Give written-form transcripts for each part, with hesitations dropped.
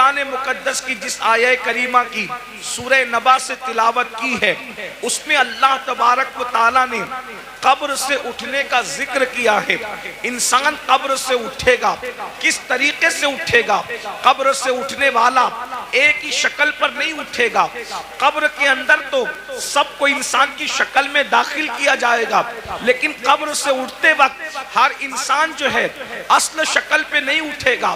قرآن مقدس کی جس آیہ کریمہ کی سورہ نبا سے تلاوت کی ہے، اس میں اللہ تبارک و تعالیٰ نے قبر سے اٹھنے کا ذکر کیا ہے۔ انسان قبر سے اٹھے گا، کس طریقے سے اٹھے گا؟ قبر سے اٹھنے والا ایک ہی شکل پر نہیں اٹھے گا۔ قبر کے اندر تو سب کو انسان کی شکل میں داخل کیا جائے گا، لیکن قبر سے اٹھتے وقت ہر انسان جو ہے اصل شکل پہ نہیں اٹھے گا،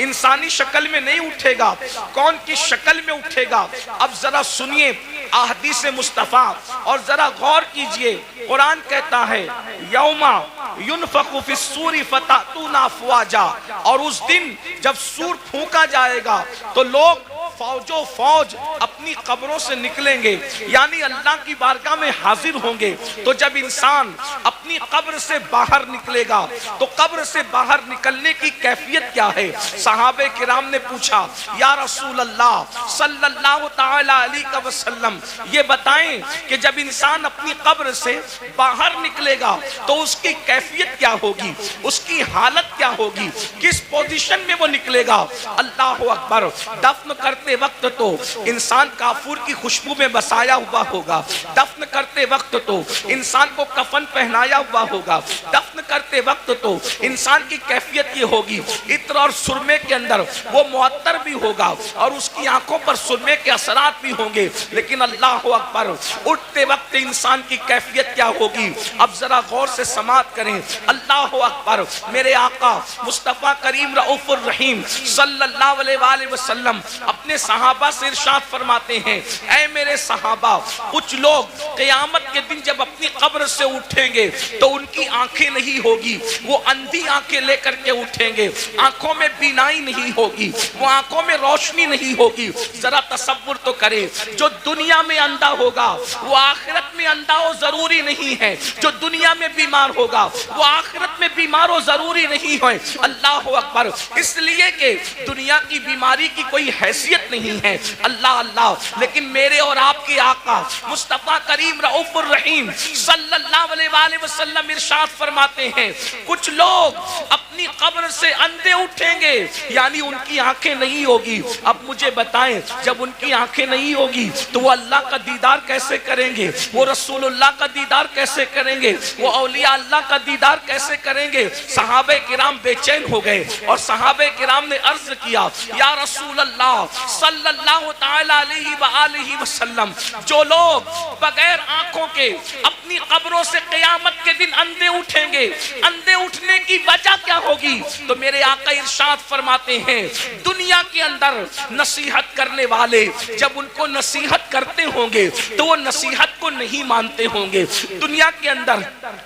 انسانی شکل میں نہیں اٹھے گا۔ کون کس شکل میں اٹھے گا؟ اب ذرا سنیے احادیث مصطفیٰ اور ذرا غور کیجئے۔ قرآن کہتا ہے یوما ينفخ فی الصور فتأتون افواجا، اور اس دن جب سور پھونکا جائے گا تو لوگ فوجوں فوج اپنی قبروں سے نکلیں گے، یعنی اللہ کی بارگاہ میں حاضر ہوں گے۔ تو جب انسان اپنی قبر سے باہر نکلے گا تو قبر سے باہر نکلنے کی کیفیت کیا ہے؟ صحابہ کرام نے پوچھا یا رسول اللہ صلی اللہ تعالی علیہ وسلم یہ بتائیں کہ جب انسان اپنی قبر سے باہر نکلے گا تو اس کی کیفیت کیا ہوگی، اس کی حالت کیا ہوگی، کس پوزیشن میں وہ نکلے گا؟ اللہ اکبر۔ دفن کرتے وقت تو انسان کافور کی خوشبو میں بسایا ہوا ہوگا، دفن کرتے وقت تو انسان کو کفن پہنایا ہوا ہوگا، دفن کرتے وقت تو انسان کی کیفیت یہ ہوگی عطر اور سرمے کے اندر وہ معطر بھی ہوگا اور اس کی آنکھوں پر سرمے کے اثرات بھی ہوں گے، لیکن اللہ اکبر اٹھتے وقت انسان کی کیفیت کیا ہوگی؟ اب ذرا غور سے سماعت کریں۔ اللہ اکبر۔ میرے آقا مصطفیٰ کریم رؤوف الرحیم صلی اللہ علیہ وآلہ وسلم اپنے صحابہ سے ارشاد فرماتے ہیں اے میرے صحابہ، کچھ لوگ قیامت کے دن جب اپنی قبر سے اٹھیں گے تو ان کی آنکھیں نہیں ہوگی، وہ اندھی آنکھیں لے کر کے اٹھیں گے، آنکھوں میں بینائی نہیں ہوگی، وہ آنکھوں میں روشنی نہیں ہوگی۔ ذرا تصور تو کرے، جو دنیا میں اندھا ہوگا وہ آخرت میں اندھا ہو ضروری نہیں ہے، جو دنیا میں بیمار ہوگا وہ آخرت میں بیمار ہو ضروری نہیں ہے۔ اللہ اکبر۔ اس لیے کہ دنیا کی بیماری کی کوئی حیثیت نہیں ہے، اللہ اللہ، لیکن میرے اور آپ کے آقا مصطفیٰ کریم رؤوف الرحیم صلی اللہ علیہ وآلہ وسلم ارشاد فرماتے ہیں کچھ لوگ اپنی قبر سے اندھے اٹھیں گے، یعنی ان کی آنکھیں نہیں ہوگی۔ اب مجھے بتائیں جب ان کی آنکھیں نہیں ہوگی تو وہ اللہ کا دیدار کیسے کریں گے؟ وہ رسول اللہ کا دیدار کیسے کریں گے؟ وہ اولیاء اللہ کا دیدار کیسے کریں گے؟ صحابہ کرام بے چین ہو گئے اور صحابہ کرام نے عرض کیا یا رسول اللہ صلی اللہ تعالی علیہ وآلہ وسلم، جو لوگ بغیر آنکھوں کے اپنی قبروں سے قیامت کے دن اندھے اٹھیں گے، اندھے اٹھنے کی وجہ کیا ہوگی؟ تو میرے آقا ارشاد فرماتے ہیں دنیا کے اندر نصیحت کرنے والے جب ان کو نصیحت کرتے ہوں گے تو وہ نصیحت کو نہیں مانتے ہوں گے، دنیا کے اندر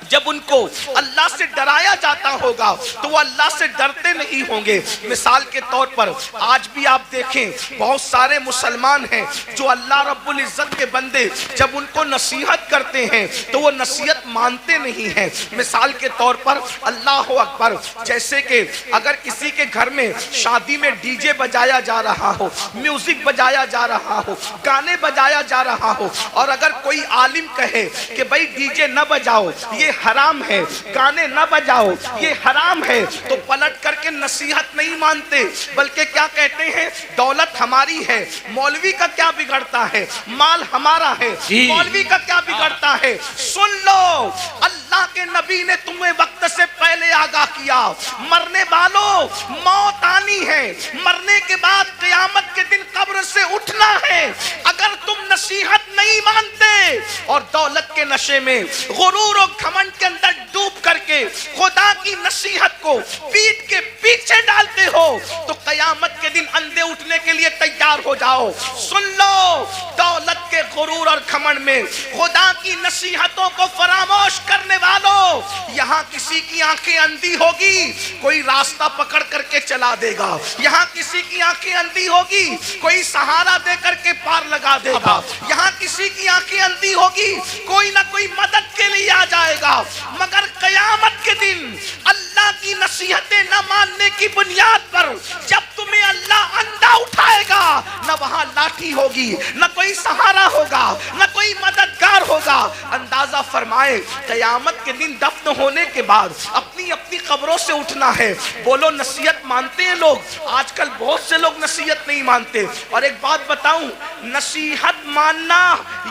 جب ان کو اللہ سے ڈرایا جاتا ہوگا تو وہ اللہ سے ڈرتے نہیں ہوں گے۔ مثال کے طور پر آج بھی آپ دیکھیں بہت سارے مسلمان ہیں جو اللہ رب العزت کے بندے جب ان کو نصیحت کرتے ہیں تو وہ نصیحت مانتے نہیں ہیں۔ مثال کے طور پر اللہ اکبر، جیسے کہ اگر کسی کے گھر میں شادی میں ڈی جے بجایا جا رہا ہو، میوزک بجایا جا رہا ہو، گانے بجایا جا رہا ہو، اور اگر کوئی عالم کہے کہ بھئی ڈی جے نہ بجاؤ یہ حرام ہے، گانے نہ بجاؤ یہ حرام ہے، تو پلٹ کر کے نصیحت نہیں مانتے بلکہ کیا کہتے ہیں دولت ہماری ہے، مولوی کا کیا بگڑتا ہے، مال ہمارا ہے، مولوی کا کیا بگڑتا ہے۔ سن لو اللہ کے نبی نے تمہیں وقت سے پہلے آگاہ کیا، مرنے والوں موت آنی ہے، مرنے کے بعد قیامت کے دن قبر سے اٹھنا ہے۔ اگر تم نصیحت نہیں مانتے اور دولت کے نشے میں غرور و گھمنڈ کے اندر ڈوب کر کے خدا کی نصیحت کو پیٹ کے پیچھے ڈالتے ہو تو قیامت کے دن اندھے اٹھنے کے لیے تیار ہو جاؤ۔ سن لو دولت کے غرور اور گھمنڈ میں خدا کی نصیحتوں کو فراموش کرنے والوں، یہاں کسی کی آنکھیں اندھی ہوگی کوئی راستہ پکڑ کر کے چلا دے گا، یہاں کسی کی آنکھیں اندھی ہوگی کوئی سہارا دے کر کے پار لگا دے گا، یہاں کسی کی آنکھیں اندھی ہوگی کوئی نہ کوئی مدد کے لیے آ جائے گا، مگر قیامت کے دن اللہ کی نصیحتیں نہ ماننے کی بنیاد پر جب تمہیں اللہ اندھا اٹھائے گا، نہ وہاں لاٹھی ہوگی، نہ کوئی سہارا ہوگا، نہ کوئی مددگار ہوگا۔ اندازہ فرمائے قیامت کے دن دفن ہونے کے بعد اپنی اپنی قبروں سے اٹھنا ہے۔ بولو نصیحت مانتے ہیں لوگ؟ آج کل بہت سے لوگ نصیحت نہیں مانتے۔ اور ایک بات بتاؤں، نصیحت ماننا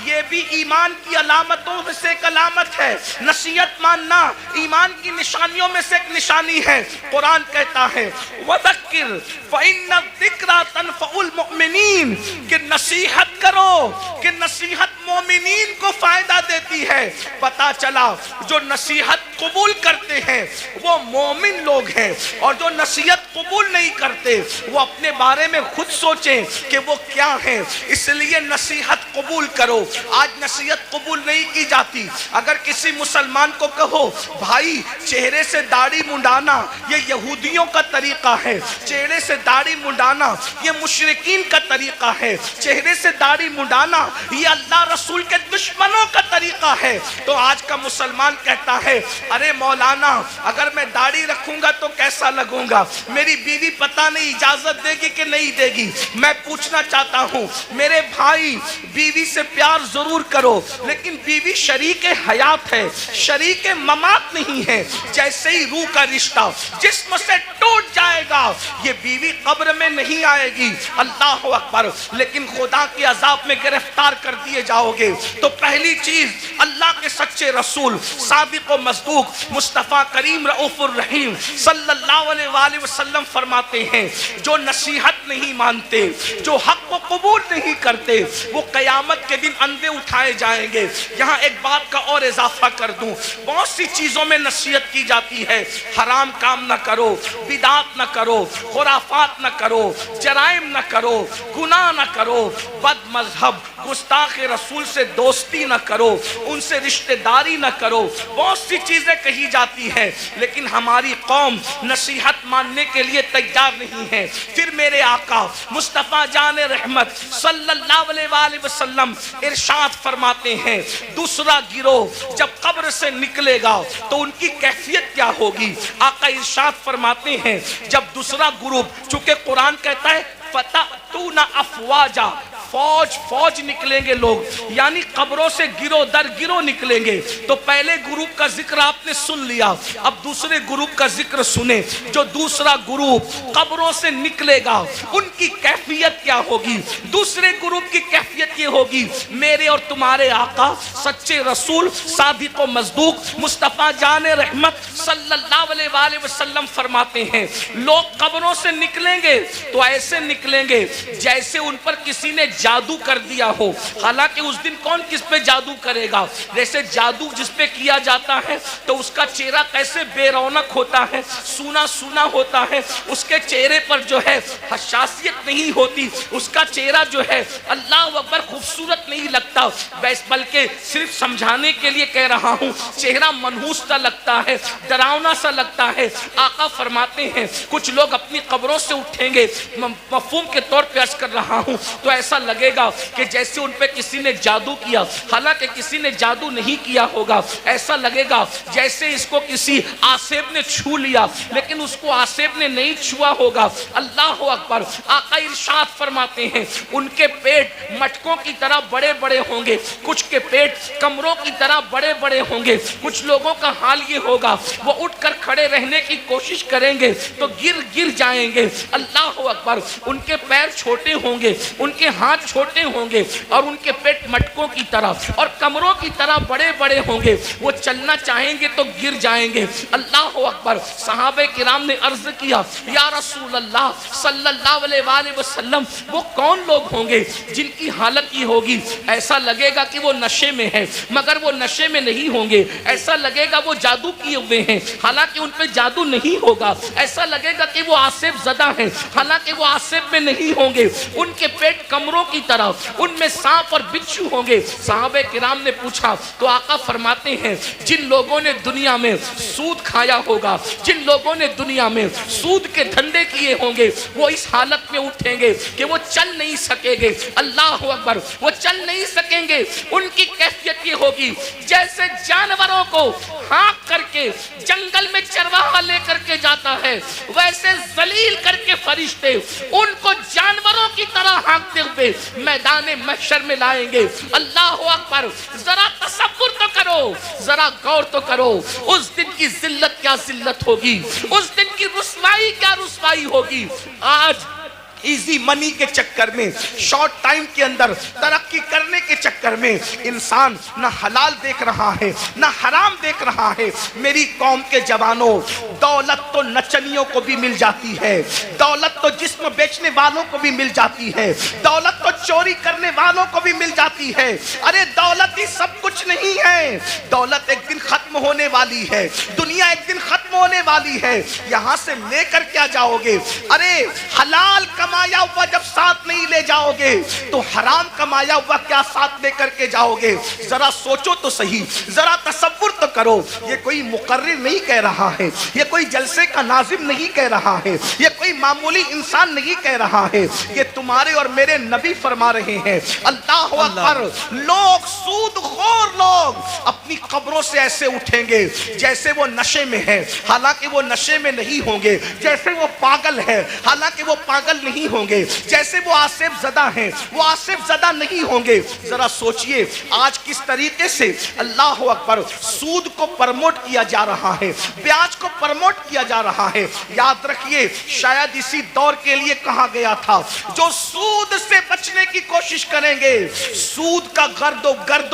یہ بھی ایمان کی علامتوں میں سے ایک علامت ہے۔ نصیحت ماننا ایمان کی نشانیوں میں سے ایک نشانی ہے۔ قرآن کہتا ہے وَذَكِّرْ فَإِنَّ الذِّكْرَى تَنفَعُ الْمُؤْمِنِينَ، کہ نصیحت کرو کہ نصیحت مومنین کو فائدہ دیتی ہے۔ پتا چلا جو نصیحت قبول کرتے ہیں وہ مومن لوگ ہیں، اور جو نصیحت قبول نہیں کرتے وہ اپنے بارے میں خود سوچیں کہ وہ کیا ہیں۔ اس لیے نصیحت قبول کرو۔ آج نصیحت قبول نہیں کی جاتی۔ اگر کسی مسلمان کو کہو بھائی چہرے سے داڑھی منڈانا یہ یہودیوں کا طریقہ ہے، چہرے سے داڑھی منڈانا یہ مشرکین کا طریقہ ہے، چہرے سے داڑھی منڈانا یہ اللہ رسول کے دشمنوں کا طریقہ ہے، تو آج کا مسلمان کہتا ہے ارے مولانا اگر میں داڑھی رکھوں گا تو کیسا لگوں گا، میری بیوی پتہ نہیں اجازت دے گی کہ نہیں دے گی۔ میں پوچھنا چاہتا ہوں میرے بھائی، بیوی سے پیار ضرور کرو لیکن بیوی شریک حیات ہے، شریک ممات نہیں ہے۔ جیسے ہی روح کا رشتہ جسم سے ٹوٹ جائے گا یہ بیوی قبر میں نہیں آئے گی، اللہ اکبر، لیکن خدا کے عذاب میں گرفتار کر دیے جاؤ گے۔ تو پہلی چیز اللہ کے سچے رسول صادق و مصدوق مصطفیٰ کریم رؤوف الرحیم صلی اللہ علیہ وآلہ وسلم فرماتے ہیں جو نصیحت نہیں مانتے، جو حق کو قبول نہیں کرتے، وہ قیامت کے دن اندھے اٹھائے جائیں گے۔ یہاں ایک بات کا اور اضافہ کر دوں، بہت سی چیزوں میں نصیحت کی جاتی ہے، حرام کام نہ کرو، بدعات نہ کرو، خرافات نہ کرو، جرائم نہ کرو، گناہ نہ کرو، بد مذہب گستاخ رسول سے دوستی نہ کرو، ان سے رشتہ داری نہ کرو، بہت سی چیزیں کہی جاتی ہیں، لیکن ہماری قوم نصیحت ماننے کے لیے تیار نہیں ہے۔ پھر میرے آقا مصطفیٰ جان رحمت صلی اللہ علیہ وآلہ وسلم ارشاد فرماتے ہیں دوسرا گروہ جب قبر سے نکلے گا تو ان کی کیفیت کیا ہوگی؟ آقا ارشاد فرماتے ہیں جب دوسرا گروپ، چونکہ قرآن کہتا ہے فَتَأْتُونَ أَفْوَاجًا، فوج نکلیں گے لوگ، یعنی قبروں سے گروہ در گروہ نکلیں گے۔ تو پہلے گروپ کا ذکر آپ نے سن لیا، اب دوسرے گروپ کا ذکر سنیں۔ جو دوسرا گروپ قبروں سے نکلے گا ان کی کیفیت کیا ہوگی؟ دوسرے گروپ کی کیفیت یہ ہوگی، میرے اور تمہارے آقا سچے رسول صادق و مصدوق مصطفیٰ جان رحمت صلی اللہ علیہ وآلہ وسلم فرماتے ہیں لوگ قبروں سے نکلیں گے تو ایسے نکلیں گے جیسے ان پر کسی نے جادو کر دیا ہو۔ حالانکہ اس دن کون کس پہ جادو کرے گا؟ جیسے جادو جس پہ کیا جاتا ہے تو اس کا چہرہ کیسے بے رونق ہوتا ہے، سونا سونا ہوتا ہے، اس کے چہرے پر جو ہے حساسیت نہیں ہوتی، اس کا چہرہ جو ہے اللہ اکبر خوبصورت نہیں لگتا، بلکہ صرف سمجھانے کے لیے کہہ رہا ہوں چہرہ منحوس سا لگتا ہے، ڈراؤنا سا لگتا ہے۔ آقا فرماتے ہیں کچھ لوگ اپنی قبروں سے اٹھیں گے، مفہوم کے طور پہ عرض کر رہا ہوں، تو ایسا لگے گا کہ جیسے ان پہ کسی نے جادو کیا، حالانکہ کسی نے جادو نہیں کیا ہوگا۔ ایسا لگے گا جیسے اس کو کسی آسیب نے چھو لیا، لیکن اس کو آسیب نے نہیں چھوا ہوگا۔ اللہ اکبر۔ آقا ارشاد فرماتے ہیں ان کے پیٹ مٹکوں کی طرح بڑے بڑے ہوں گے، کچھ کے پیٹ کمروں کی طرح بڑے بڑے ہوں گے۔ کچھ لوگوں کا حال یہ ہوگا وہ اٹھ کر کھڑے رہنے کی کوشش کریں گے تو گر جائیں گے۔ اللہ اکبر۔ ان کے پیر چھوٹے ہوں گے، ان کے ہاتھ چھوٹے ہوں گے، اور ان کے پیٹ مٹکوں کی طرح اور کمروں کی طرح بڑے بڑے ہوں گے۔ وہ چلنا چاہیں گے تو گر جائیں گے۔ اللہ اکبر۔ صحابہ کرام نے عرض کیا یا رسول اللہ صلی اللہ علیہ وآلہ وسلم وہ کون لوگ ہوں گے جن کی حالت یہ ہوگی؟ ایسا لگے گا کہ وہ نشے میں ہے مگر وہ نشے میں نہیں ہوں گے، ایسا لگے گا وہ جادو کیے ہوئے ہیں حالانکہ ان پہ جادو نہیں ہوگا، ایسا لگے گا کہ وہ آصف زدہ ہیں حالانکہ وہ آصف میں نہیں ہوں گے۔ ان کے پیٹ کمروں کی طرح، ان میں سانپ اور بچھو ہوں گے۔ صحابہ کرام نے پوچھا تو آقا فرماتے ہیں جن لوگوں نے دنیا میں سود کھایا ہوگا، جن لوگوں نے دنیا میں سود کے دھندے کیے ہوں گے، وہ اس حالت میں اٹھیں گے کہ وہ چل نہیں سکیں گے۔ اللہ اکبر۔ وہ چل نہیں سکیں گے۔ ان کی کیفیت یہ ہوگی جیسے جانوروں کو ہانک کر کے جنگل میں چرواہا لے کر کے جاتا ہے، ویسے ذلیل کر کے فرشتے ان کو جانوروں کی طرح ہانکتے ہوئے میدان محشر میں لائیں گے۔ اللہ اکبر، ذرا تصور تو کرو، ذرا غور تو کرو، اس دن کی ذلت کیا ذلت ہوگی، اس دن کی رسوائی کیا رسوائی ہوگی۔ آج ایزی منی کے چکر میں، شارٹ ٹائم کے اندر ترقی کرنے کے چکر میں انسان نہ حلال دیکھ رہا ہے نہ حرام دیکھ رہا ہے۔ میری قوم کے جوانوں، دولت تو نچنیوں کو بھی مل جاتی ہے، دولت تو جسم بیچنے والوں کو بھی مل جاتی ہے، دولت تو چوری کرنے والوں کو بھی مل جاتی ہے۔ ارے دولت ہی سب کچھ نہیں ہے، دولت ایک دن ختم ہونے والی ہے، دنیا ایک دن ختم ہونے والی ہے، یہاں سے لے کر کیا جاؤ گے؟ ارے حلال کمایا ہوا جب ساتھ نہیں لے جاؤ گے تو حرام کمایا ہوا کیا ساتھ لے کر کے جاؤ گے؟ ذرا سوچو تو صحیح، ذرا تصور تو کرو۔ یہ کوئی مقرر نہیں کہہ رہا ہے، یہ کوئی جلسے کا ناظم نہیں کہہ رہا ہے، یہ کوئی معمولی انسان نہیں کہہ رہا ہے، یہ تمہارے اور میرے نبی فرما رہے ہیں۔ اللہ اکبر، لوگ سود خور لوگ اپنی قبروں سے ایسے اٹھیں گے جیسے وہ نشے میں ہے، حالانکہ وہ نشے میں نہیں ہوں گے، جیسے وہ پاگل ہے حالانکہ وہ پاگل نہیں ہوں گے، جیسے وہ آصف زدہ ہیں وہ آصف زدہ نہیں ہوں گے۔ ذرا سوچئے آج کس طریقے سے اللہ اکبر سود کو پرموٹ کیا جا رہا ہے، بیاج کو پرموٹ کیا جا رہا ہے۔ یاد رکھیے شاید اسی دور کے لیے کہا گیا تھا جو سود سے بچنے کی کوشش کریں گے سود کا گرد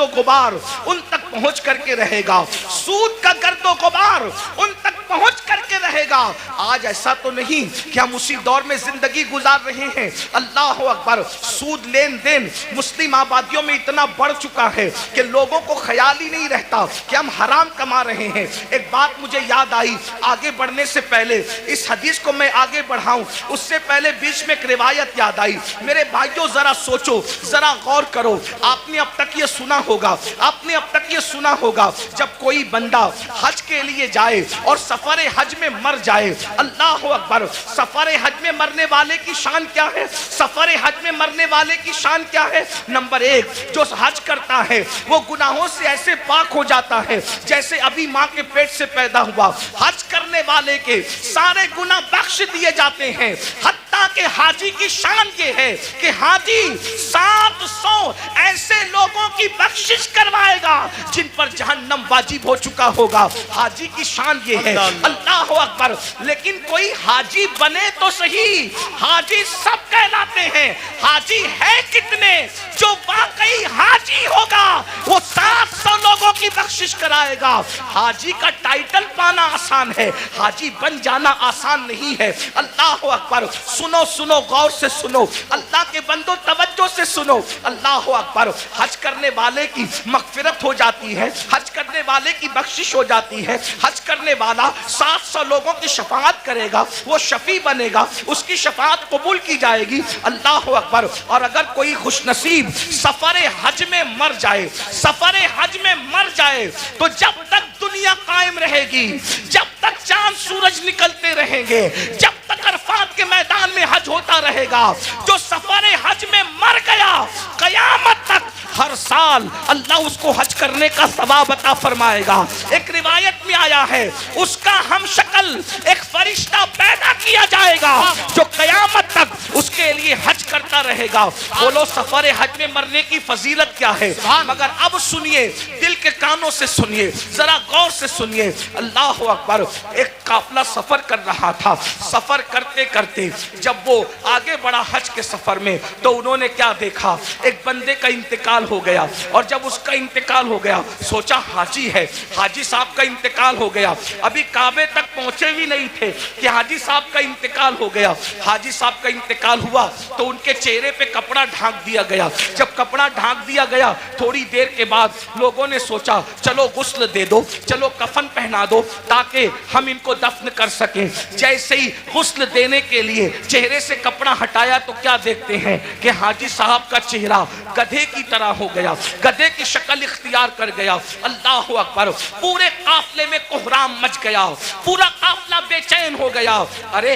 و غبار ان تک پہنچ کر کے رہے گا، سود کا گرد و غبار ان تک پہنچ کر کے رہے گا۔ آج ایسا تو نہیں کہ ہم اسی دور میں زندگی گزار رہے ہیں۔ اللہ اکبر، سود لین دین مسلم آبادیوں میں اتنا بڑھ چکا ہے کہ لوگوں کو خیال ہی نہیں رہتا کہ ہم حرام کما رہے ہیں۔ ایک بات مجھے یاد آئی آگے بڑھنے سے پہلے، اس حدیث کو میں آگے بڑھاؤں اس سے پہلے بیچ میں ایک روایت یاد آئی۔ میرے بھائیوں ذرا سوچو، ذرا غور کرو۔ آپ نے اب تک یہ سنا ہوگا، آپ نے اب تک یہ سنا ہوگا جب کوئی بندہ حج کے لیے جائے اور سفر حج میں مر جائے، اللہ اکبر، سفر حج میں مرنے والے کی شان کیا ہے؟ سفر حج میں مرنے والے کی شان کیا ہے؟ نمبر ایک، جو حج کرتا ہے وہ گناہوں سے ایسے پاک ہو جاتا ہے جیسے ابھی ماں کے پیٹ سے پیدا ہوا۔ حج کرنے والے کے سارے گناہ بخش دیے جاتے ہیں، حتیٰ کہ حاجی کی شان یہ ہے کہ حاجی 700 ایسے لوگوں کی بخشش کروائے گا جن پر جہنم واجب ہو چکا ہوگا۔ حاجی کی شان یہ ہے، اللہ اکبر۔ لیکن کوئی حاجی بنے تو صحیح، حاجی سب کہلاتے ہیں، حاجی ہے کتنے؟ جو واقعی حاجی ہوگا وہ 700 لوگوں کی بخشش کرائے گا۔ حاجی کا ٹائٹل پانا آسان ہے، حاجی بن جانا آسان نہیں ہے۔ اللہ اکبر، سنو سنو، غور سے سنو، اللہ کے بندو توجہ سے سنو۔ اللہ اکبر، حج کرنے والے کی مغفرت ہو جاتی ہے، حج کرنے والے کی بخشش ہو جاتی ہے۔ حج کرنے والا 700 لوگوں کی شفاعت کرے گا، وہ شفیع بنے گا، اس کی شفاعت قبول کی جائے گی۔ اللہ اکبر، اور اگر کوئی خوش نصیب سفر حج میں مر جائے، سفر حج میں مر جائے تو جب تک دنیا قائم رہے گی، جب تک چاند سورج نکلتے رہیں گے، جب تک عرفات کے میدان میں حج ہوتا رہے گا، جو سفر حج میں مر گیا قیامت تک ہر سال اللہ اس کو حج کرنے کا ثواب عطا فرمائے گا۔ ایک روایت میں آیا ہے اس کا ہم شکل ایک فرشتہ پیدا کیا جائے گا جو قیامت تک اس کے لیے حج کرتا رہے گا۔ بولو سفر حج میں مرنے کی فضیلت کیا ہے؟ مگر اب سنیے، دل کے کانوں سے سنیے، ذرا غور سے سنیے۔ اللہ اکبر، ایک قافلہ سفر کر رہا تھا، سفر کرتے کرتے جب وہ آگے بڑھا حج کے سفر میں تو انہوں نے کیا دیکھا؟ ایک بندے کا انتقال ہو گیا، اور جب اس کا انتقال ہو گیا سوچا حاجی ہے، حاجی صاحب کا انتقال ہو گیا، ابھی کعبے تک پہنچے بھی نہیں تھے کہ حاجی صاحب کا انتقال ہو گیا۔ حاجی صاحب کا انتقال ہوا تو ان کے چہرے پہ کپڑا ڈھانک دیا گیا۔ جب کپڑا ڈھانک دیا گیا تھوڑی دیر کے بعد لوگوں نے سوچا چلو غسل دے دو، چلو کفن پہنا دو تاکہ ہم ان کو دفن کر سکیں۔ جیسے ہی غسل دینے کے لیے چہرے سے کپڑا ہٹایا تو کیا دیکھتے ہیں کہ حاجی صاحب کا چہرہ گدھے کی طرح ہو گیا، گدھے کی شکل اختیار کر گیا۔ اللہ اکبر، پورے قافلے میں کوہرام مچ گیا، پورا قافلہ بے چین ہو گیا۔ ارے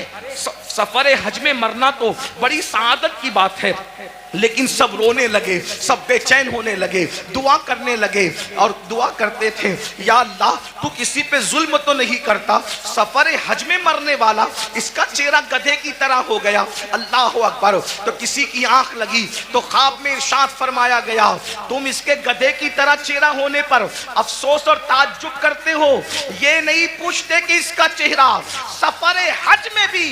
سفر حج میں مرنا تو بڑی سعادت کی بات ہے، لیکن سب رونے لگے, سب بے چین ہونے لگے, دعا کرنے لگے اور دعا کرتے تھے, یا اللہ تو کسی پہ ظلم تو نہیں کرتا, سفر حج میں مرنے والا اس کا چہرہ گدھے کی طرح ہو گیا, اللہ اکبر. تو کسی کی آنکھ لگی تو خواب میں ارشاد فرمایا گیا تم اس کے گدھے کی طرح چہرہ ہونے پر افسوس اور تعجب کرتے ہو, یہ نہیں پوچھتے کہ اس کا چہرہ سفر حج میں بھی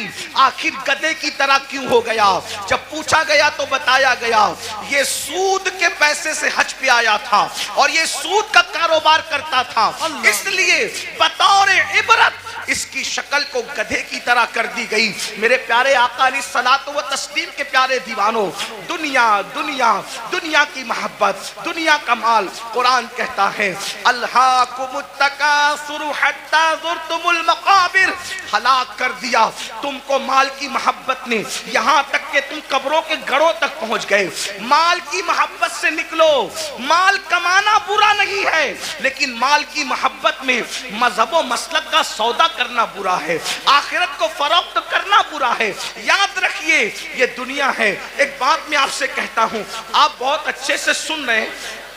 آخر گدھے کی طرح کیوں ہو گیا. جب پوچھا گیا تو بتایا گیا یہ سود کے پیسے سے حج پہ آیا تھا اور یہ سود کا کاروبار کرتا تھا, اس لیے بطور عبرت اس کی شکل کو گدھے کی طرح کر دی گئی. میرے پیارے آقا علیہ الصلوۃ والتسلیم کے پیارے دیوانوں, دنیا دنیا دنیا کی محبت, دنیا کا مال, قرآن کہتا ہے الہاکم التکاثر حتی زرتم المقابر, ہلاک کر دیا تم کو مال کی محبت نے یہاں تک کہ تم قبروں کے گڑھوں تک پہنچ گئے. مال کی محبت سے نکلو, مال کمانا برا نہیں ہے لیکن مال کی محبت میں مذہب و مسلک کا سودا کرنا برا ہے, آخرت کو فروخت کرنا برا ہے. یاد رکھیے یہ دنیا ہے. ایک بات میں آپ سے کہتا ہوں, آپ بہت اچھے سے سن رہے ہیں,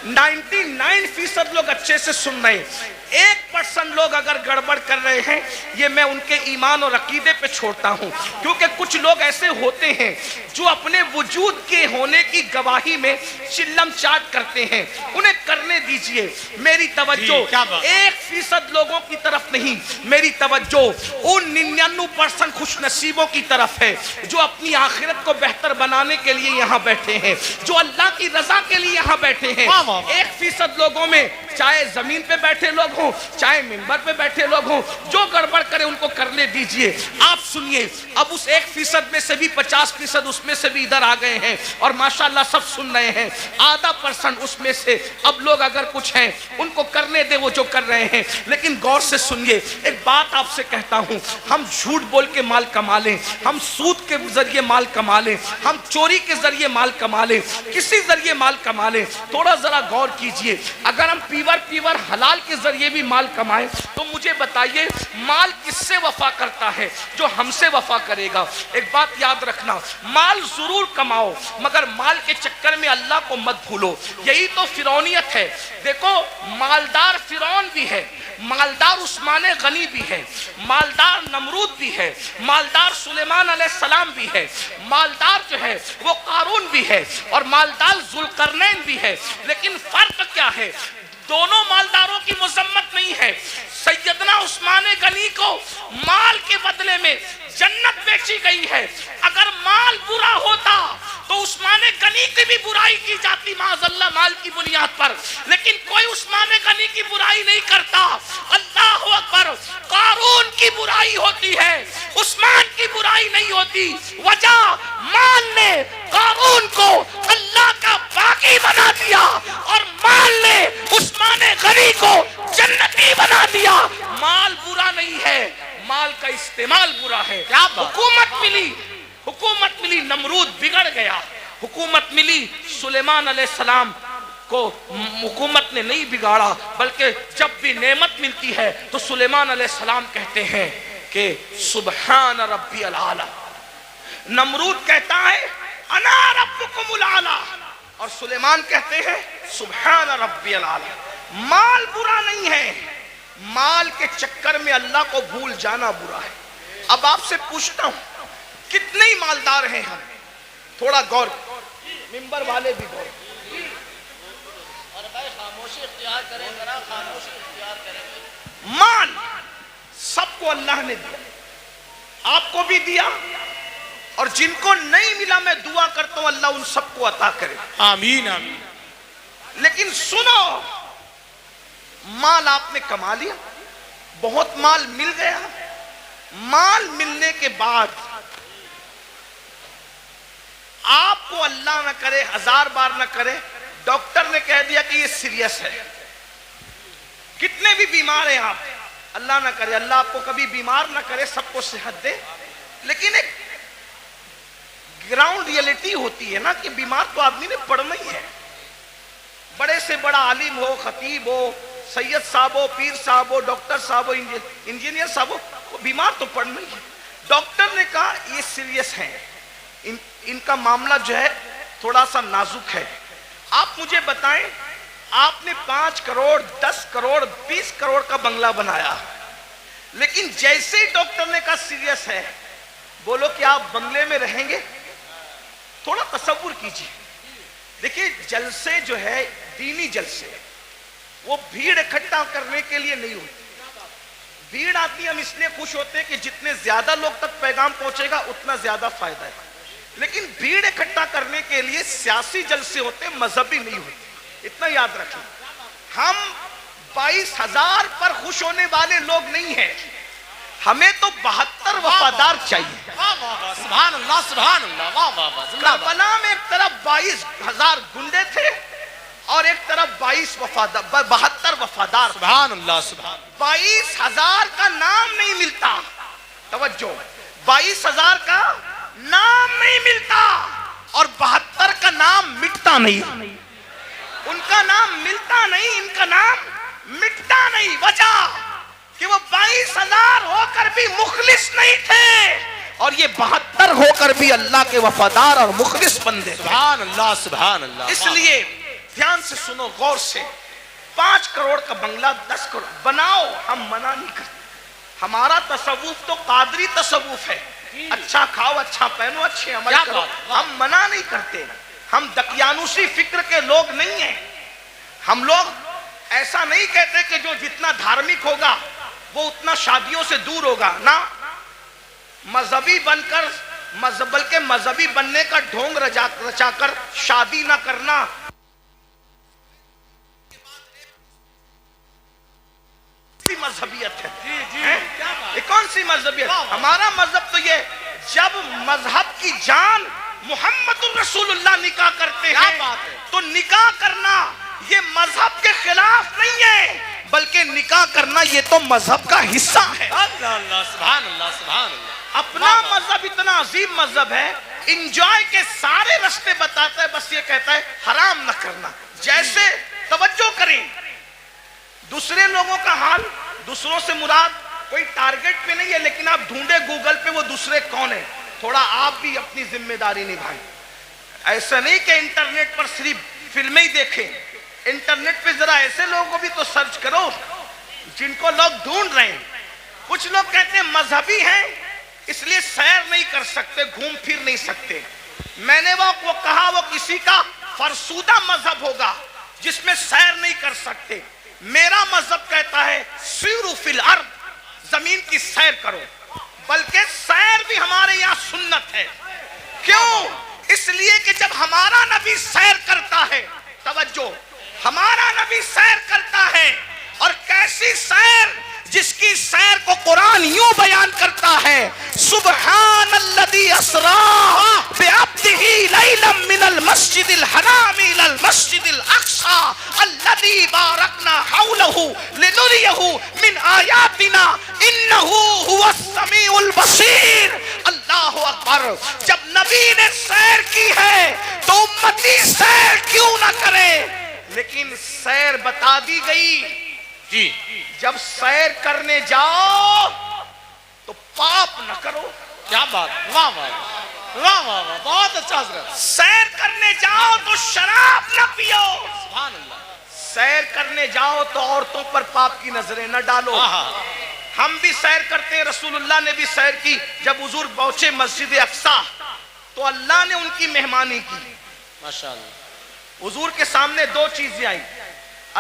99% لوگ اچھے سے سن رہے ہیں, 1% لوگ اگر گڑبڑ کر رہے ہیں یہ میں ان کے ایمان اور عقیدے پہ چھوڑتا ہوں, کیونکہ کچھ لوگ ایسے ہوتے ہیں جو اپنے وجود کے ہونے کی گواہی میں چلم چاٹ کرتے ہیں, انہیں کرنے دیجئے. میری توجہ 1% لوگوں کی طرف نہیں, میری توجہ ان 99% خوش نصیبوں کی طرف ہے جو اپنی آخرت کو بہتر بنانے کے لیے یہاں بیٹھے ہیں, جو اللہ کی رضا کے لیے یہاں بیٹھے ہیں. 1% لوگوں میں چاہے زمین پہ بیٹھے لوگ ہوں چاہے منبر پہ بیٹھے لوگ ہوں, جو گڑبڑ کرے ان کو کرنے دیجئے. آپ سنیے, اب اس 1% میں سے بھی 50% اس میں سے بھی ادھر آ گئے ہیں اور ماشاءاللہ سب سن رہے ہیں. آدھا % اس میں سے اب لوگ اگر کچھ ہیں ان کو کرنے دے وہ جو کر رہے ہیں, لیکن غور سے سنیے. ایک بات آپ سے کہتا ہوں, ہم جھوٹ بول کے مال کما لیں, ہم سود کے ذریعے مال کما لیں, ہم چوری کے ذریعے مال کما لیں, کسی ذریعے مال کما لیں, تھوڑا ذرا غور کیجئے. اگر ہم پیور حلال کے ذریعے بھی مال کمائیں تو مجھے بتائیے مال کس سے وفا کرتا ہے؟ جو ہم سے وفا کرے گا. ایک بات یاد رکھنا, مال ضرور کماؤ مگر مال کے چکر میں اللہ کو مت بھولو. یہی تو فرعونیت ہے. دیکھو مالدار فرعون بھی ہے, مالدار عثمان غنی بھی ہے, مالدار نمرود بھی ہے, مالدار سلیمان علیہ السلام بھی ہے, مالدار جو ہے وہ قارون بھی ہے اور مالدار ذوالقرنین بھی ہے. لیکن فرق کیا ہے؟ دونوں مالداروں کی مذمت نہیں ہے. سیدنا عثمان غنی کو مال کے بدلے میں جنت بیچی گئی ہے. اگر مال برا ہوتا تو عثمان غنی کی بھی برائی کی جاتی معاذ اللہ مال کی بنیاد پر, لیکن کوئی عثمان غنی کی برائی نہیں کرتا. اللہ اکبر. قارون کی برائی ہوتی ہے, عثمان کی برائی نہیں ہوتی. وجہ مال نے قارون کو اللہ کا باغی بنا دیا اور مال نے عثمان غنی کو جنتی بنا دیا. مال برا نہیں ہے, مال کا استعمال برا ہے. حکومت ملی نمرود بگڑ گیا, حکومت ملی سلیمان علیہ السلام کو حکومت نے نہیں بگاڑا, بلکہ جب بھی نعمت ملتی ہے تو سلیمان علیہ السلام کہتے ہیں کہ سبحان ربی العالی. نمرود کہتا ہے انا ربکم العالی اور سلیمان کہتے ہیں سبحان ربی العالی. مال برا نہیں ہے, مال کے چکر میں اللہ کو بھول جانا برا ہے. اب آپ سے پوچھتا ہوں کتنے ہی مالدار ہیں ہم؟ تھوڑا غور, منبر والے بھی غور. خاموشی اختیار کریں, ذرا خاموشی اختیار کریں. مال سب کو اللہ نے دیا, آپ کو بھی دیا, اور جن کو نہیں ملا میں دعا کرتا ہوں اللہ ان سب کو عطا کرے. آمین آمین. لیکن سنو, مال آپ نے کما لیا, بہت مال مل گیا. مال ملنے کے بعد آپ کو اللہ نہ کرے, 1000 بار نہ کرے, ڈاکٹر نے کہہ دیا کہ یہ سیریس ہے. کتنے بھی بیمار ہیں آپ, اللہ نہ کرے, اللہ آپ کو کبھی بیمار نہ کرے, سب کو صحت دے. لیکن ایک گراؤنڈ ریئلٹی ہوتی ہے نا کہ بیمار تو آدمی نے پڑنا ہی ہے. بڑے سے بڑا عالم ہو, خطیب ہو, سید صاحب ہو, پیر صاحب ہو, ڈاکٹر صاحب ہو, انجینئر صاحب ہو, بیمار تو پڑنا ہی ہے. ڈاکٹر نے کہا یہ سیریس ہیں, ان کا معاملہ جو ہے تھوڑا سا نازک ہے. آپ مجھے بتائیں, آپ نے 5 کروڑ 10 کروڑ 20 کروڑ کا بنگلہ بنایا, لیکن جیسے ہی ڈاکٹر نے کہا سیریس ہے, بولو کہ آپ بنگلے میں رہیں گے؟ تھوڑا تصور کیجیے. دیکھیے جلسے جو ہے دینی جلسے, وہ بھیڑ اکٹھا کرنے کے لیے نہیں ہوتی. بھیڑ آتی ہم اس لیے خوش ہوتے ہیں کہ جتنے زیادہ لوگ تک پیغام پہنچے گا اتنا زیادہ فائدہ ہے. لیکن بھیڑ اکٹھا کرنے کے لیے سیاسی جلسے ہوتے, مذہبی نہیں ہوتے. اتنا یاد رکھیں. ہم 22,000 پر خوش ہونے والے لوگ نہیں ہیں, ہمیں تو 72 وفادار چاہیے. سبحان اللہ سبحان اللہ. واہ واہ واہ. کربلا میں ایک طرف 22,000 گنڈے تھے اور ایک طرف 72 وفادار. سبحان اللہ سبحان. 22,000 کا نام نہیں ملتا. توجہ, 22,000 کا نام نہیں ملتا اور 72 کا نام مٹتا نہیں. ان کا نام ملتا نہیں, ان کا نام مٹتا نہیں. وجہ کہ وہ 22,000 ہو کر بھی مخلص نہیں تھے اور یہ 72 ہو کر بھی اللہ کے وفادار اور مخلص بندے. سبحان اللہ سبحان اللہ. اس لیے دھیان سے سنو, غور سے. 5 کروڑ کا بنگلہ 10 کروڑ بناؤ, ہم منع نہیں کرتے. ہمارا تصوف تو قادری تصوف ہے, اچھا کھاؤ اچھا پہنو اچھے عمل کرو, ہم منع نہیں کرتے. ہم دقیانوسی فکر کے لوگ نہیں ہیں. ہم لوگ ایسا نہیں کہتے کہ جو جتنا دھارمک ہوگا وہ اتنا شادیوں سے دور ہوگا. نہ, مذہبی بن کر بلکہ مذہبی بننے کا ڈھونگ رچا کر شادی نہ کرنا مذہبیت ہے. یہ کون سی مذہبیت؟ ہمارا مذہب تو یہ, جب مذہب کی جان محمد الرسول اللہ نکاح کرتے ہیں تو نکاح کرنا یہ مذہب کے خلاف نہیں ہے, بلکہ نکاح کرنا یہ تو مذہب کا حصہ ہے. اللہ سبحان اللہ سبحان اللہ. اپنا مذہب اتنا عظیم مذہب ہے, انجوائے کے سارے رستے بتاتا ہے, بس یہ کہتا ہے حرام نہ کرنا. جیسے توجہ کریں, دوسرے لوگوں کا حال, دوسروں سے مراد کوئی ٹارگٹ پہ نہیں ہے, لیکن آپ ڈھونڈے گوگل پہ وہ دوسرے کون ہیں, تھوڑا آپ بھی اپنی ذمہ داری نبھائیں. ایسا نہیں کہ انٹرنیٹ پر صرف فلمیں ہی دیکھیں, انٹرنیٹ پہ ذرا ایسے لوگوں کو بھی تو سرچ کرو جن کو لوگ ڈھونڈ رہے ہیں. کچھ لوگ کہتے ہیں مذہبی ہیں اس لیے سیر نہیں کر سکتے, گھوم پھر نہیں سکتے. میں نے وہ کہا وہ کسی کا فرسودہ مذہب ہوگا جس میں سیر نہیں کر سکتے. میرا مذہب کہتا ہے سیروا فی الارض, زمین کی سیر کرو. بلکہ سیر بھی ہمارے یہاں سنت ہے. کیوں؟ اس لیے کہ جب ہمارا نبی سیر کرتا ہے, توجہ, ہمارا نبی سیر کرتا ہے, اور کیسی سیر, جس کی سیر کو قرآن یوں بیان کرتا ہے, سبحان الذی اسری بعبدہ لیلا من المسجد الحرام الی المسجد الاقصی الذی بارکنا حولہ لنریہ من آیاتنا انہ هو السمیع البصیر. اللہ اکبر. جب نبی نے سیر کی ہے تو امتی سیر کیوں نہ کرے؟ لیکن سیر بتا دی گئی. جی, جب سیر کرنے جاؤ تو پاپ نہ کرو. کیا بات. واہ واہ واہ واہ واہ, بہت اچھا حضرت. سیر کرنے جاؤ تو شراب نہ پیو. سبحان اللہ. سیر کرنے جاؤ تو عورتوں پر پاپ کی نظریں نہ ڈالو. ہم بھی سیر کرتے ہیں, رسول اللہ نے بھی سیر کی. جب حضور پہنچے مسجد اقصی تو اللہ نے ان کی مہمانی کی. ماشاءاللہ. حضور کے سامنے 2 چیزیں آئی,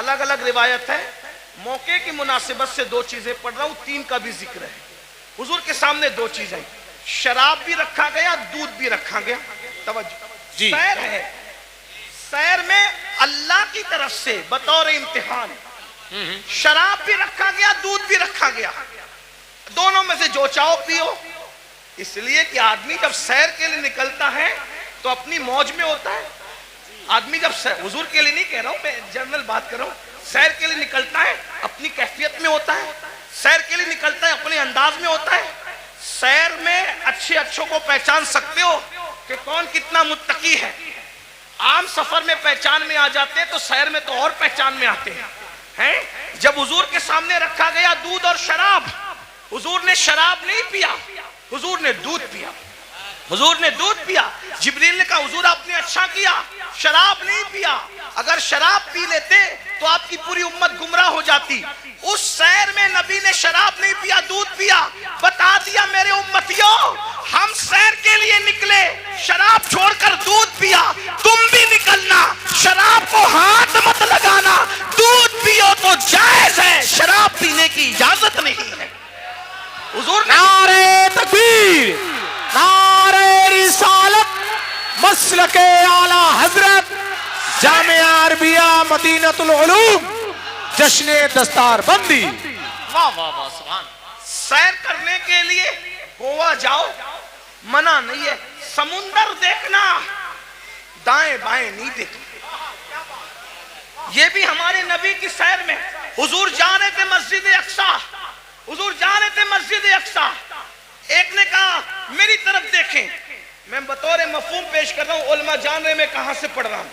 الگ الگ روایت ہے, موقع کی مناسبت سے 2 چیزیں پڑھ رہا ہوں, 3 کا بھی ذکر ہے. حضور کے سامنے 2 چیزیں آئی, شراب بھی رکھا گیا, دودھ بھی رکھا گیا. توجہ, سیر ہے, سیر میں اللہ کی طرف سے بطور امتحان شراب بھی رکھا گیا, دودھ بھی رکھا گیا. دونوں میں سے جو چاہو پیو. اس لیے کہ آدمی جب سیر کے لیے نکلتا ہے تو اپنی موج میں ہوتا ہے. آدمی جب حضور کے لیے نہیں کہہ رہا ہوں, میں جنرل بات کر رہا ہوں, سیر کے لیے نکلتا ہے اپنی کیفیت میں ہوتا ہے, سیر کے لیے نکلتا ہے اپنے انداز میں ہوتا ہے. سیر میں اچھے اچھوں کو پہچان سکتے ہو کہ کون کتنا متقی ہے. عام سفر میں پہچان میں آ جاتے ہیں تو سیر میں تو اور پہچان میں آتے ہیں. جب حضور کے سامنے رکھا گیا دودھ اور شراب, حضور نے شراب نہیں پیا, حضور نے دودھ پیا. حضور نے دودھ پیا. جبریل نے کہا حضور آپ نے اچھا کیا شراب نہیں پیا, اگر شراب پی لیتے تو آپ کی پوری امت گمراہ ہو جاتی. اس سیر میں نبی نے شراب نہیں پیا, دودھ پیا, بتا دیا میرے امتیوں ہم سیر کے لیے نکلے, شراب چھوڑ کر دودھ پیا, تم بھی نکلنا, شراب کو ہاتھ مت لگانا, دودھ پیو تو جائز ہے, شراب پینے کی اجازت نہیں ہے. حضور نے نعرہ تکبیر, نعرہ رسالت, مسلک اعلی حضرت جامعہ عربیہ مدینۃ العلوم, جشن دستار بندی. واہ واہ واہ سبحان. سیر کرنے کے لیے گوا جاؤ, منع نہیں ہے, سمندر دیکھنا, دائیں بائیں نہیں دیکھنا. یہ بھی ہمارے نبی کی سیر میں حضور جا رہے تھے مسجد اقصی, حضور جا رہے تھے مسجد اقصی, ایک نے کہا میری طرف دیکھیں, میں بطور مفہوم پیش کر رہا ہوں, علماء جان رہے میں کہاں سے پڑھ رہا ہوں,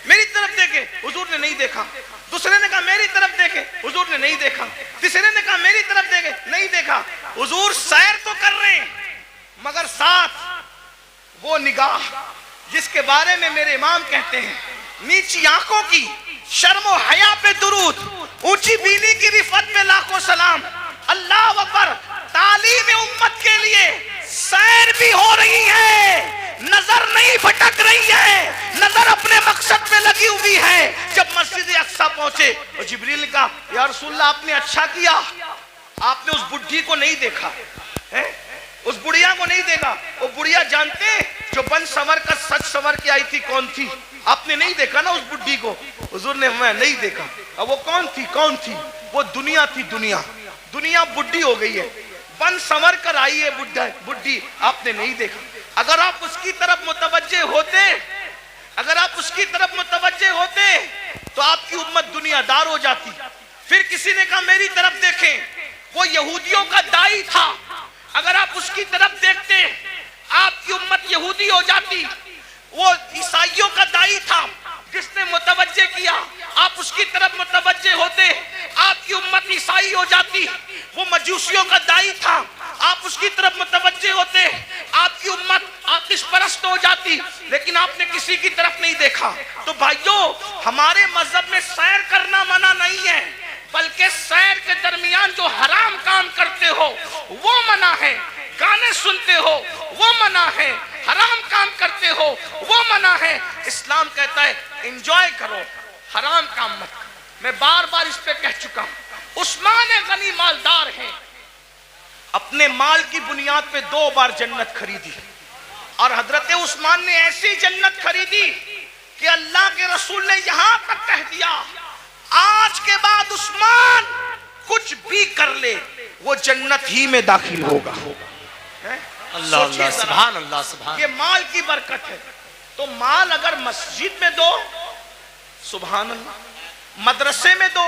میری طرف دیکھیں, حضور نے نہیں دیکھا. دوسرے نے کہا میری طرف دیکھیں, حضور نے نہیں دیکھا. تیسرے نے کہا میری طرف دیکھیں, نہیں دیکھا. حضور سیر تو کر رہے ہیں مگر ساتھ وہ نگاہ جس کے بارے میں میرے امام کہتے ہیں نیچی آنکھوں کی شرم و حیا پہ درود, اونچی بینی کی رفعت پہ لاکھوں سلام. اللہ اکبر. تعلیم امت کے لیے سیر بھی ہو رہی ہے, نظر نہیں بھٹک رہی ہے, نظر اپنے مقصد پہ لگی ہوئی ہے. جب مسجد اقصی پہنچے اور جبریل نے کہا یا رسول اللہ آپ نے اچھا کیا, آپ نے اس بڈھی کو نہیں دیکھا, اس بڑھیا کو نہیں دیکھا. وہ بڑھیا جانتے جو بن سنور کا سچ سنور کے آئی تھی کون تھی, آپ نے نہیں دیکھا نا اس بڈھی کو. حضور نے میں نہیں دیکھا. اب وہ کون تھی, کون تھی, وہ دنیا تھی. دنیا دنیا بڈھی ہو گئی ہے, بن سنور کر آئی ہے بڈھی, آپ نے نہیں دیکھا. اگر آپ اس کی طرف متوجہ ہوتے, اگر آپ اس کی طرف متوجہ ہوتے تو آپ کی امت دنیا دار ہو جاتی. پھر کسی نے کہا میری طرف دیکھیں, وہ یہودیوں کا دائی تھا, اگر آپ اس کی طرف دیکھتے آپ کی امت یہودی ہو جاتی. وہ عیسائیوں کا دائی تھا جس نے متوجہ کیا, آپ اس کی طرف متوجہ ہوتے آپ کی امت عیسائی ہو جاتی. وہ مجوسیوں کا دائی تھا, آپ اس کی طرف متوجہ ہوتے آپ کی امت آتش پرست ہو جاتی. لیکن آپ نے کسی کی طرف نہیں دیکھا. تو بھائیو ہمارے مذہب میں سیر کرنا منع نہیں ہے, بلکہ سیر کے درمیان جو حرام کام کرتے ہو وہ منع ہے, گانے سنتے ہو وہ منع ہے, حرام کام کرتے ہو وہ منع ہے. اسلام کہتا ہے انجوائے کرو, حرام کام مت کرو. میں بار بار اس پہ کہہ چکا ہوں, عثمان غنی مالدار ہیں, اپنے مال کی بنیاد پہ 2 بار جنت خریدی, اور حضرت عثمان نے ایسی جنت خریدی کہ اللہ کے رسول نے یہاں تک کہہ دیا آج کے بعد عثمان کچھ بھی کر لے وہ جنت ہی میں داخل ہوگا. اللہ اللہ سبحان اللہ سبحان. یہ مال کی برکت ہے. تو مال اگر مسجد میں دو سبحان اللہ, مدرسے میں دو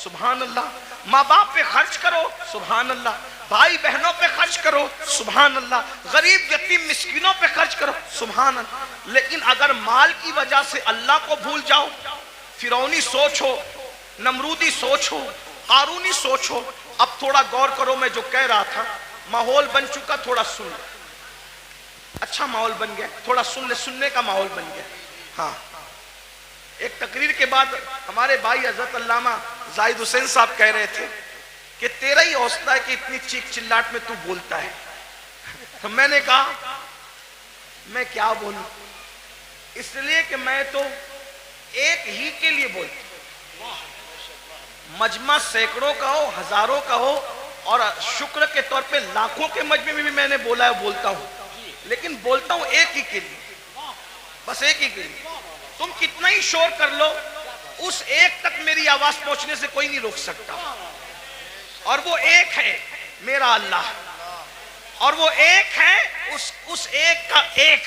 سبحان اللہ, ماں باپ پہ خرچ کرو سبحان اللہ, بھائی بہنوں پہ خرچ کرو سبحان اللہ, غریب یتیم مسکینوں پہ خرچ کرو سبحان اللہ. لیکن اگر مال کی وجہ سے اللہ کو بھول جاؤ, فرعونی سوچ ہو, نمرودی سوچ ہو, قارونی سوچ ہو. اب تھوڑا غور کرو, میں جو کہہ رہا تھا ماحول بن چکا, تھوڑا سن لے, اچھا ماحول بن گیا, تھوڑا سن لے, سننے کا ماحول بن گیا. ہاں ایک تقریر کے بعد ہمارے بھائی حضرت علامہ زاہد حسین صاحب کہہ رہے تھے کہ تیرا ہی حوصلہ ہے کہ اتنی چیخ چلاٹ میں تو بولتا ہے. تو میں نے کہا میں کیا بولوں, اس لیے کہ میں تو ایک ہی کے لیے بولتا ہوں, مجمع سینکڑوں کا ہو, ہزاروں کا ہو, اور شکر کے طور پہ لاکھوں کے مجمع میں بھی میں نے بولا ہے, بولتا ہوں, لیکن بولتا ہوں ایک ہی کے لیے, بس ایک ہی کے لیے. تم کتنا ہی شور کر لو, اس ایک تک میری آواز پہنچنے سے کوئی نہیں روک سکتا, اور وہ ایک ہے میرا اللہ, اور وہ ایک ہے اس ایک کا ایک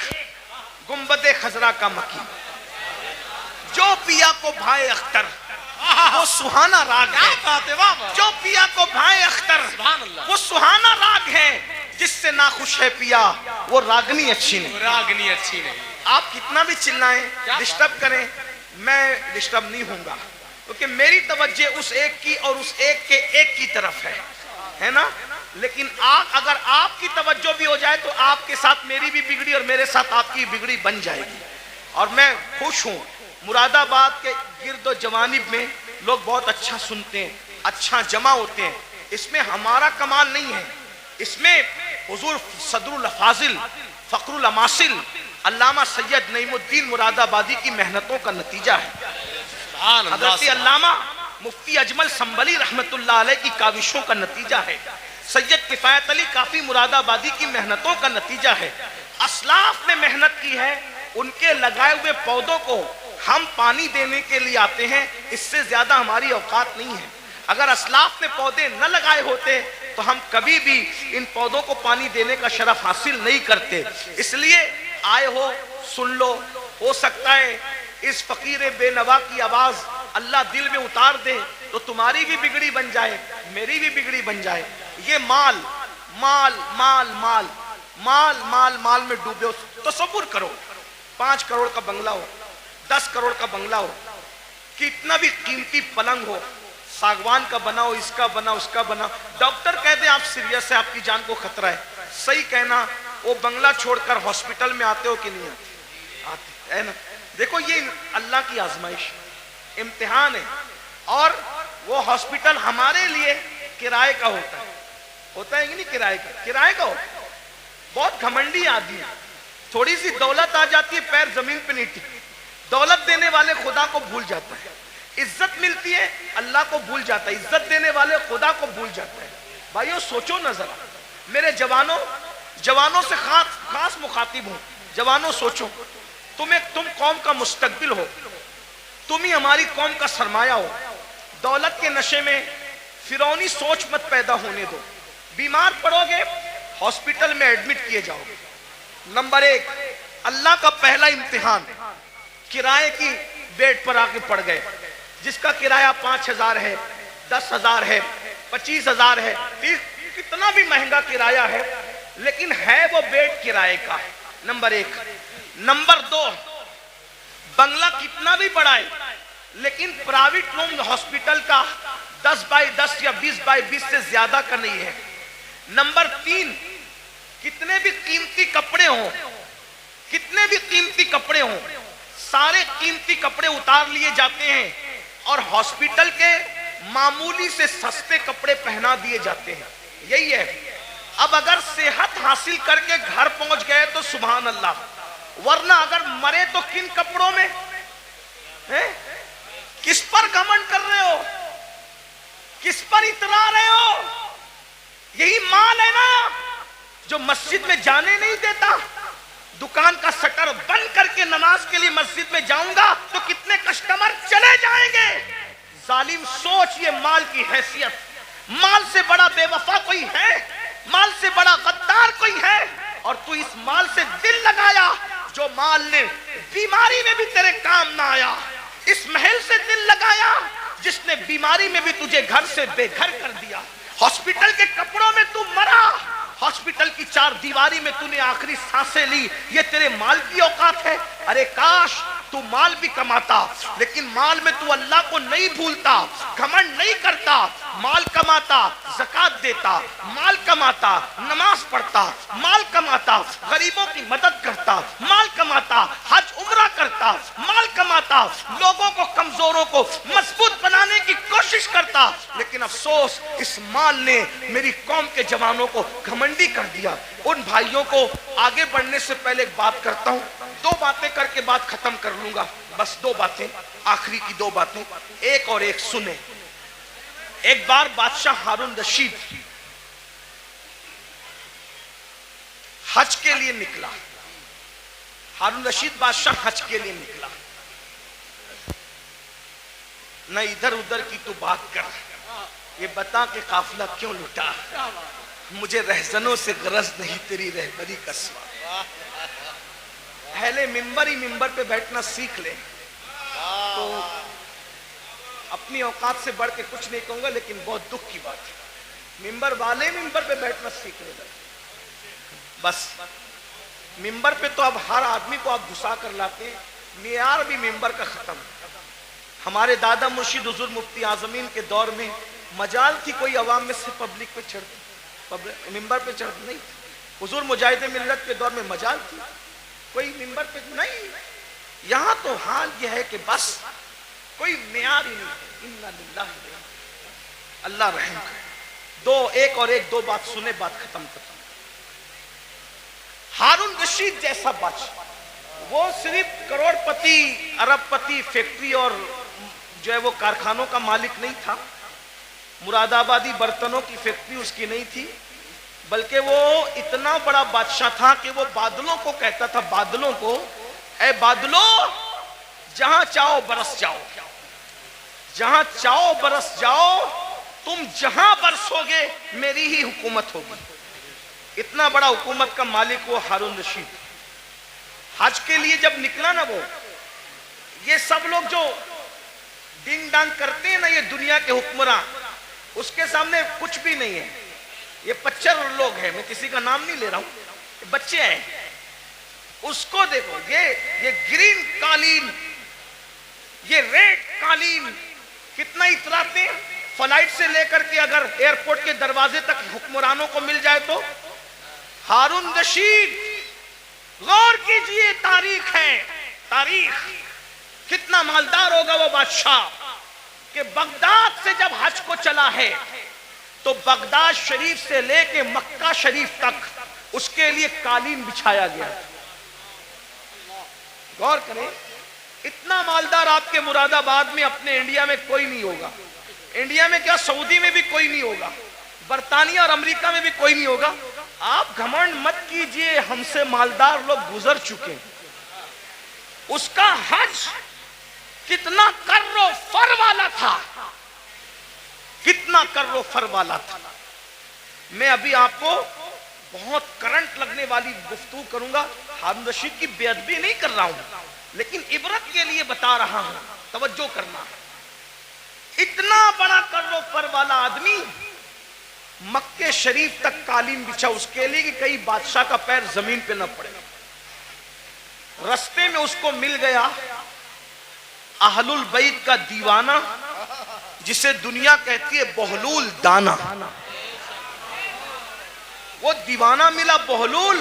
گنبد خضرا کا مکی. جو پیا کو بھائے اختر وہ سہانا راگ ہے, جو پیا کو بھائے اختر وہ سہانا راگ ہے, جس سے ناخوش ہے پیا وہ راگنی اچھی نہیں, راگنی اچھی نہیں. آپ کتنا بھی چلائیں ڈسٹرب کریں میں ڈسٹرب نہیں ہوں گا, کیونکہ میری توجہ اس ایک کی اور اس ایک کے ایک کی طرف ہے نا. لیکن اگر آپ کی توجہ بھی ہو جائے تو آپ کے ساتھ میری بھی بگڑی اور میرے ساتھ آپ کی بگڑی بن جائے گی. اور میں خوش ہوں مراد آباد کے گرد و جوانب میں لوگ بہت اچھا سنتے ہیں, اچھا جمع ہوتے ہیں. اس میں ہمارا کمال نہیں ہے, اس میں حضور صدر الافاضل فخر الاماثل علامہ سید نعیم الدین مراد آبادی کی محنتوں کا نتیجہ ہے. حضرت علامہ مفتی اجمل سنبلی رحمت اللہ علیہ کی کاوشوں کا نتیجہ ہے. سید کفایت علی کافی مراد آبادی کی محنتوں کا نتیجہ ہے. اسلاف نے محنت کی ہے, ان کے لگائے ہوئے پودوں کو ہم پانی دینے کے لیے آتے ہیں, اس سے زیادہ ہماری اوقات نہیں ہے. اگر اسلاف نے پودے نہ لگائے ہوتے تو ہم کبھی بھی ان پودوں کو پانی دینے کا شرف حاصل نہیں کرتے. اس لیے آئے ہو, سن لو, ہو سکتا ہے اس فقیر بے نوا کی آواز اللہ دل میں اتار دے تو تمہاری بھی بگڑی بن جائے, میری بھی بگڑی بن جائے. یہ مال مال مال مال مال مال مال میں ڈوبے ہو. تصور کرو 5 کروڑ کا بنگلہ ہو, 10 کروڑ کا بنگلہ ہو, کتنا بھی قیمتی پلنگ ہو, ساگوان کا بنا ہو, اس کا بنا, اس کا بنا, ڈاکٹر کہتے ہیں آپ سیریس ہے, آپ کی جان کو خطرہ ہے, صحیح کہنا, وہ بنگلہ چھوڑ کر ہاسپٹل میں آتے ہو کہ نہیں آتے ہے نا. دیکھو یہ اللہ کی آزمائش, امتحان ہے. اور وہ ہاسپٹل ہمارے لیے کرائے کا ہوتا ہے کہ نہیں, کرائے کا ہوتا ہے. بہت گھمنڈی آدمی ہے, تھوڑی سی دولت آ جاتی ہے پیر زمین پہ نہیں ٹکتی. دولت دینے والے خدا کو بھول جاتا ہے, عزت ملتی ہے اللہ کو بھول جاتا ہے, عزت دینے والے خدا کو بھول جاتا ہے. بھائیو سوچو نظر, میرے جوانوں سے خاص مخاطب ہوں. جوانوں سوچو, تم قوم کا مستقبل ہو, تم ہی ہماری قوم کا سرمایہ ہو. دولت کے نشے میں فرعونی سوچ مت پیدا ہونے دو. بیمار پڑو گے ہاسپٹل میں ایڈمٹ کیے جاؤ گے. نمبر 1 اللہ کا پہلا امتحان, کرائے کی بیڈ پر آ کے پڑ گئے, جس کا کرایہ 5,000 ہے, 10,000 ہے, 25,000 ہے, کتنا بھی مہنگا کرایہ ہے, لیکن ہے وہ بیڈ کرائے کا. نمبر 1. نمبر 2 بنگلہ کتنا بھی بڑا ہے لیکن پرائیویٹ روم ہاسپٹل کا 10x10 یا 20x20 سے زیادہ کا نہیں ہے. نمبر 3 کتنے بھی قیمتی کپڑے ہوں, سارے قیمتی کپڑے اتار لیے جاتے ہیں اور ہاسپٹل کے معمولی سے سستے کپڑے پہنا دیے جاتے ہیں. یہی ہے. اب اگر صحت حاصل کر کے گھر پہنچ گئے تو سبحان اللہ, ورنہ اگر مرے تو کن کپڑوں میں, کس پر گھمنڈ کر رہے ہو, کس پر اترا رہے ہو. یہی مال ہے نا جو مسجد میں جانے نہیں دیتا. دکان کا شٹر بند کر کے نماز کے لیے مسجد میں جاؤں گا تو کتنے کسٹمر چلے جائیں گے. ظالم سوچ, یہ مال کی حیثیت. مال سے بڑا بے وفا کوئی ہے, مال سے بڑا غدار کوئی ہے, اور تو اس مال سے دل لگایا جو مال نے بیماری میں بھی تیرے کام نہ آیا. اس محل سے دل لگایا جس نے بیماری میں بھی تجھے گھر سے بے گھر کر دیا. ہاسپٹل کے کپڑوں میں تو مرا, ہاسپٹل کی 4 دیواری میں تو نے آخری سانسیں لی. یہ تیرے مال کی اوقات ہے. ارے کاش تو مال بھی کماتا, لیکن مال میں تو اللہ کو نہیں بھولتا, گھمنڈ نہیں کرتا. مال کماتا, زکات دیتا, مال کماتا, نماز پڑھتا, مال کماتا, غریبوں کی مدد کرتا, مال کماتا, حج عمرہ کرتا, مال کماتا, لوگوں کو, کمزوروں کو مضبوط بنانے کی کوشش کرتا. لیکن افسوس اس مال نے میری قوم کے جوانوں کو گھمنڈی کر دیا. ان بھائیوں کو آگے بڑھنے سے پہلے ایک بات کرتا ہوں, 2 باتیں کر کے بات ختم کر لوں گا. بس 2 باتیں, آخری کی 2 باتیں, ایک اور ایک سنیں. ایک بار بادشاہ ہارون رشید حج کے لیے نکلا. ہارون رشید بادشاہ حج کے لیے نکلا. نہ ادھر ادھر کی تو بات کر, یہ بتا کہ قافلہ کیوں لٹا. مجھے رہزنوں سے غرض نہیں, تیری رہبری کا سوال. اہل ممبر ہی ممبر پہ بیٹھنا سیکھ لے. تو اپنی اوقات سے بڑھ کے کچھ نہیں کہوں گا, لیکن بہت دکھ کی بات ہے, ممبر والے ممبر پہ بیٹھنا سیکھ لے. بس ممبر پہ تو اب ہر آدمی کو آپ گھسا کر لاتے ہیں, معیار بھی ممبر کا ختم. ہمارے دادا مرشد حضور مفتی اعظمین کے دور میں مجال تھی کوئی عوام میں سے پبلک پہ چڑھتی, منبر پہ چڑھ نہیں. حضور مجاہد ملت کے دور میں مجال تھی, کوئی منبر پہ نہیں. یہاں تو حال یہ ہے کہ بس کوئی معیار ہی نہیں. انا للہ اللہ رحم کرے. دو بات سنے, بات ختم کرتا ہوں. ہارون رشید جیسا بادشاہ, وہ صرف کروڑ پتی ارب پتی فیکٹری اور جو ہے وہ کارخانوں کا مالک نہیں تھا, مراد آبادی برتنوں کی فیکٹری اس کی نہیں تھی, بلکہ وہ اتنا بڑا بادشاہ تھا کہ وہ بادلوں کو کہتا تھا, بادلوں کو, اے بادلوں جہاں چاہو برس جاؤ, جہاں چاہو برس جاؤ, تم جہاں برسو گے میری ہی حکومت ہوگی. اتنا بڑا حکومت کا مالک وہ ہارون رشید. حج کے لیے جب نکلا نا, وہ یہ سب لوگ جو ڈنگ ڈانگ کرتے ہیں نا, یہ دنیا کے حکمراں, اس کے سامنے کچھ بھی نہیں ہے. یہ پچر لوگ ہیں, میں کسی کا نام نہیں لے رہا ہوں, بچے ہیں. اس کو دیکھو, یہ گرین قالین, یہ ریڈ قالین کتنا اتراتے ہیں. فلائٹ سے لے کر کے اگر ایئرپورٹ کے دروازے تک حکمرانوں کو مل جائے تو. ہارون رشید, غور کیجئے, تاریخ ہے, تاریخ. کتنا مالدار ہوگا وہ بادشاہ کہ بغداد سے جب حج کو چلا ہے تو بغداد شریف سے لے کے مکہ شریف تک اس کے لیے قالین بچھایا گیا. غور کریں, اتنا مالدار آپ کے مراد آباد میں اپنے انڈیا میں کوئی نہیں ہوگا. انڈیا میں کیا, سعودی میں بھی کوئی نہیں ہوگا, برطانیہ اور امریکہ میں بھی کوئی نہیں ہوگا. آپ گھمنڈ مت کیجئے, ہم سے مالدار لوگ گزر چکے. اس کا حج کتنا کر و فر والا تھا, کتنا کر و فر والا تھا. میں ابھی آپ کو بہت کرنٹ لگنے والی گفتگو کروں گا. ہارون رشید کی بے ادبی نہیں کر رہا ہوں, لیکن عبرت کے لیے بتا رہا ہوں, توجہ کرنا. اتنا بڑا کر و فر والا آدمی مکے شریف تک قالین بچھا اس کے لیے کہ کئی بادشاہ کا پیر زمین پہ نہ پڑے. رستے میں اس کو مل گیا اہل البیت کا دیوانہ, جسے دنیا کہتی ہے بہلول دانا. وہ دیوانہ ملا بہلول.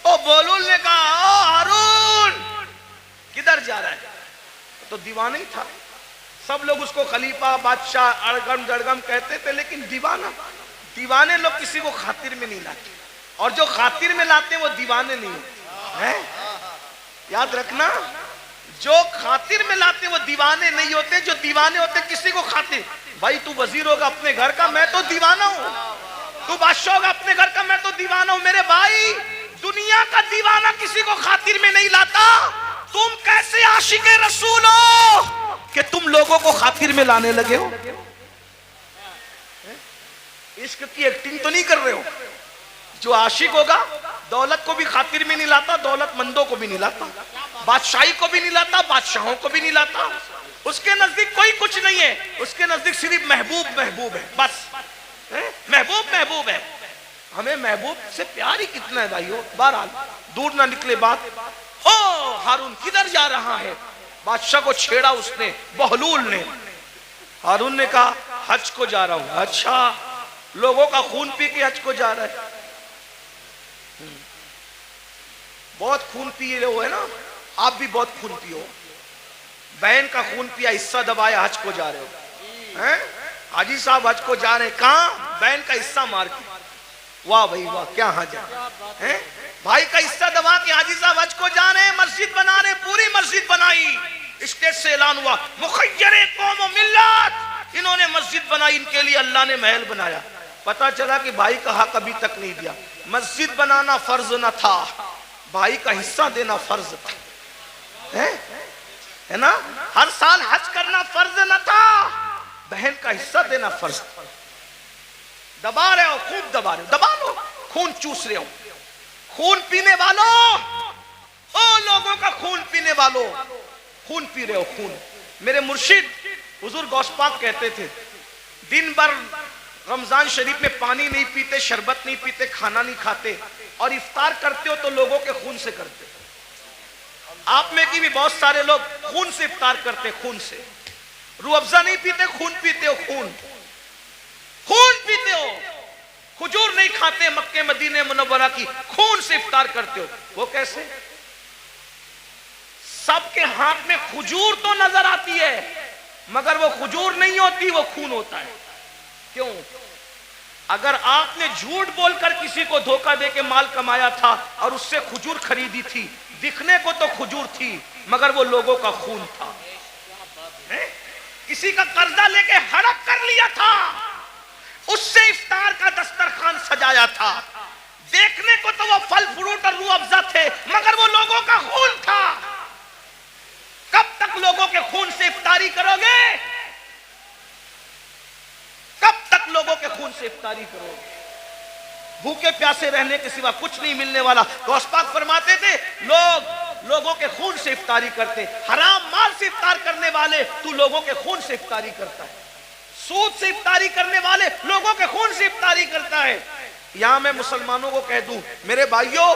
او بہلول نے کہا, او ہارون کدھر جا رہا ہے؟ تو دیوانہ ہی تھا. سب لوگ اس کو خلیفہ, بادشاہ, اڑگم جڑگم کہتے تھے, لیکن دیوانے لوگ کسی کو خاطر میں نہیں لاتے, اور جو خاطر میں لاتے وہ دیوانے نہیں ہوتے. یاد رکھنا, جو خاطر میں لاتے وہ دیوانے نہیں ہوتے, جو دیوانے ہوتے کسی کو خاطر. بھائی تو وزیر ہوگا اپنے گھر کا, میں تو دیوانہ ہوں. تو بادشاہ ہوگا اپنے گھر کا, میں تو دیوانہ ہوں. میرے بھائی, دنیا کا دیوانہ کسی کو خاطر میں نہیں لاتا. تم کیسے عاشق رسول ہو کہ تم لوگوں کو خاطر میں لانے لگے ہو؟ عشق کی ایکٹنگ تو نہیں کر رہے ہو. جو عاشق ہوگا دولت کو بھی خاطر میں نہیں لاتا, دولت مندوں کو بھی نہیں لاتا, بادشاہی کو بھی نہیں لاتا, بادشاہوں کو بھی نہیں لاتا. اس کے نزدیک کوئی کچھ نہیں ہے, اس کے نزدیک صرف محبوب محبوب ہے, بس محبوب محبوب ہے. ہمیں محبوب سے پیار ہی کتنا ہے بھائیو. بہرحال دور نہ نکلے بات. او ہارون کدھر جا رہا ہے؟ بادشاہ کو چھیڑا اس نے, بہلول نے. ہارون نے کہا حج کو جا رہا ہوں. اچھا, لوگوں کا خون پی کے حج کو جا رہا ہے. بہت خون پیے ہوئے نا آپ, بھی بہت خون پیو. بہن کا خون پیا, حصہ دبایا, حج کو جا رہے ہو. حاجی صاحب حج کو جا رہے ہیں, کہاں؟ بہن کا حصہ مار کے. واہ بھائی واہ, کیا حج ہے. بھائی کا حصہ دبا کے حاجی صاحب حج کو جا رہے ہیں, مسجد بنا رہے ہیں, پوری مسجد بنائی. اسٹیج سے اعلان ہوا مخیر قوم و ملت, انہوں نے مسجد بنائی, ان کے لیے اللہ نے محل بنایا. پتا چلا کہ بھائی کا حق ابھی تک نہیں دیا. مسجد بنانا فرض نہ تھا, بھائی کا حصہ دینا فرض تھا, ہے نا. ہر سال حج کرنا فرض نہ تھا, بہن کا حصہ دینا فرض تھا. دبا رہے ہو, خوب دبا رہے ہو, دبا لو, خون چوس رہے ہو. خون پینے والوں, او لوگوں کا خون پینے والوں, خون پی رہے ہو, خون. میرے مرشد حضور غوث پاک کہتے تھے دن بھر رمضان شریف میں پانی نہیں پیتے, شربت نہیں پیتے, کھانا نہیں کھاتے, اور افطار کرتے ہو تو لوگوں کے خون سے کرتے. آپ میں کی بھی بہت سارے لوگ خون سے افطار کرتے, خون سے. روح افزا نہیں پیتے, خون پیتے ہو, خون خون پیتے ہو. کھجور نہیں کھاتے مکے مدینے منورہ کی، خون سے افطار کرتے ہو. وہ کیسے؟ سب کے ہاتھ میں کھجور تو نظر آتی ہے مگر وہ کھجور نہیں ہوتی، وہ خون ہوتا ہے. کیوں؟ اگر آپ نے جھوٹ بول کر کسی کو دھوکہ دے کے مال کمایا تھا اور اس سے کھجور خریدی تھی، دکھنے کو تو کھجور تھی مگر وہ لوگوں کا خون تھا. کسی کا قرضہ لے کے ہڑپ کر لیا تھا، اس سے افطار کا دسترخوان سجایا تھا، دیکھنے کو تو وہ پھل فروٹ اور روح افزا تھے مگر وہ لوگوں کا خون تھا. کب تک لوگوں کے خون سے افطاری کرو گے؟ کب تک لوگوں کے خون سے افطاری کرو گے؟ بھوکے پیاسے رہنے کے سوا کچھ نہیں ملنے والا. غوث پاک فرماتے تھے لوگوں کے خون سے افطاری کرتے. حرام مال سے افطار کرنے والے تو لوگوں کے خون سے افطاری کرتا ہے. سود سے افطاری کرنے والے لوگوں کے خون سے افطاری کرتا ہے. یہاں میں مسلمانوں کو کہہ دوں میرے بھائیوں،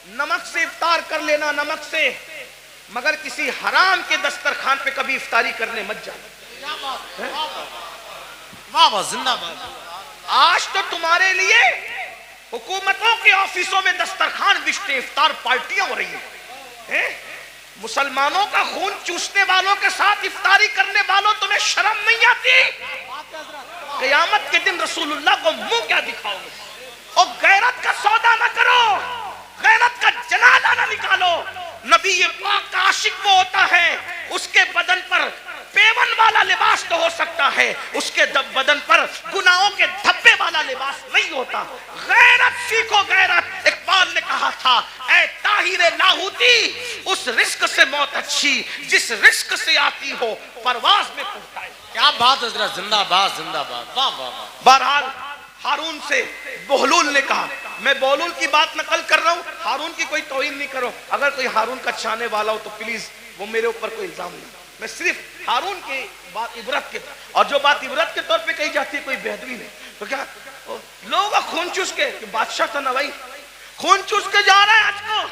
نمک سے افطار کر لینا، نمک سے، مگر کسی حرام کے دسترخوان پہ کبھی افطاری کرنے مت جانا. زندہ باد. آج تو تمہارے لیے حکومتوں کے آفیسوں میں دسترخوان بچتے، افطار پارٹیاں ہو رہی ہیں. مسلمانوں کا خون چوسنے والوں کے ساتھ افطاری کرنے والوں، تمہیں شرم نہیں آتی؟ قیامت کے دن رسول اللہ کو منہ کیا دکھاؤ گے؟ اور غیرت کا سودا نہ کرو، غیرت کا جنازہ نہ نکالو. نبی پاک کا عاشق وہ ہوتا ہے اس کے بدن پر پیون والا لباس تو ہو سکتا ہے، اس کے بدن پر گناہوں کے دھبے والا لباس نہیں ہوتا. غیرت سیکھو، غیرت. اقبال نے کہا تھا اے طاہر لاہوتی، اس رزق سے موت اچھی جس رزق سے آتی ہو پرواز میں پہنچائے. کیا بات حضرت، زندہ باد زندہ باد. واہ واہ واہ. بہرحال ہارون سے بہلول نے کہا، میں بہلول کی بات نقل کر رہا ہوں، ہارون کی کوئی توہین نہیں کرو. اگر کوئی ہارون کا چاہنے والا ہو تو پلیز وہ میرے اوپر کوئی الزام نہیں. میں صرف ہارون کی بات عبرت کے، اور جو بات عبرت کے طور پہ کہی جاتی ہے کوئی بہتری نہیں. تو کیا لوگوں کا خون چوس کے، کہ بادشاہ تھا نا بھائی، خون چوس کے جا رہا ہے آج کو.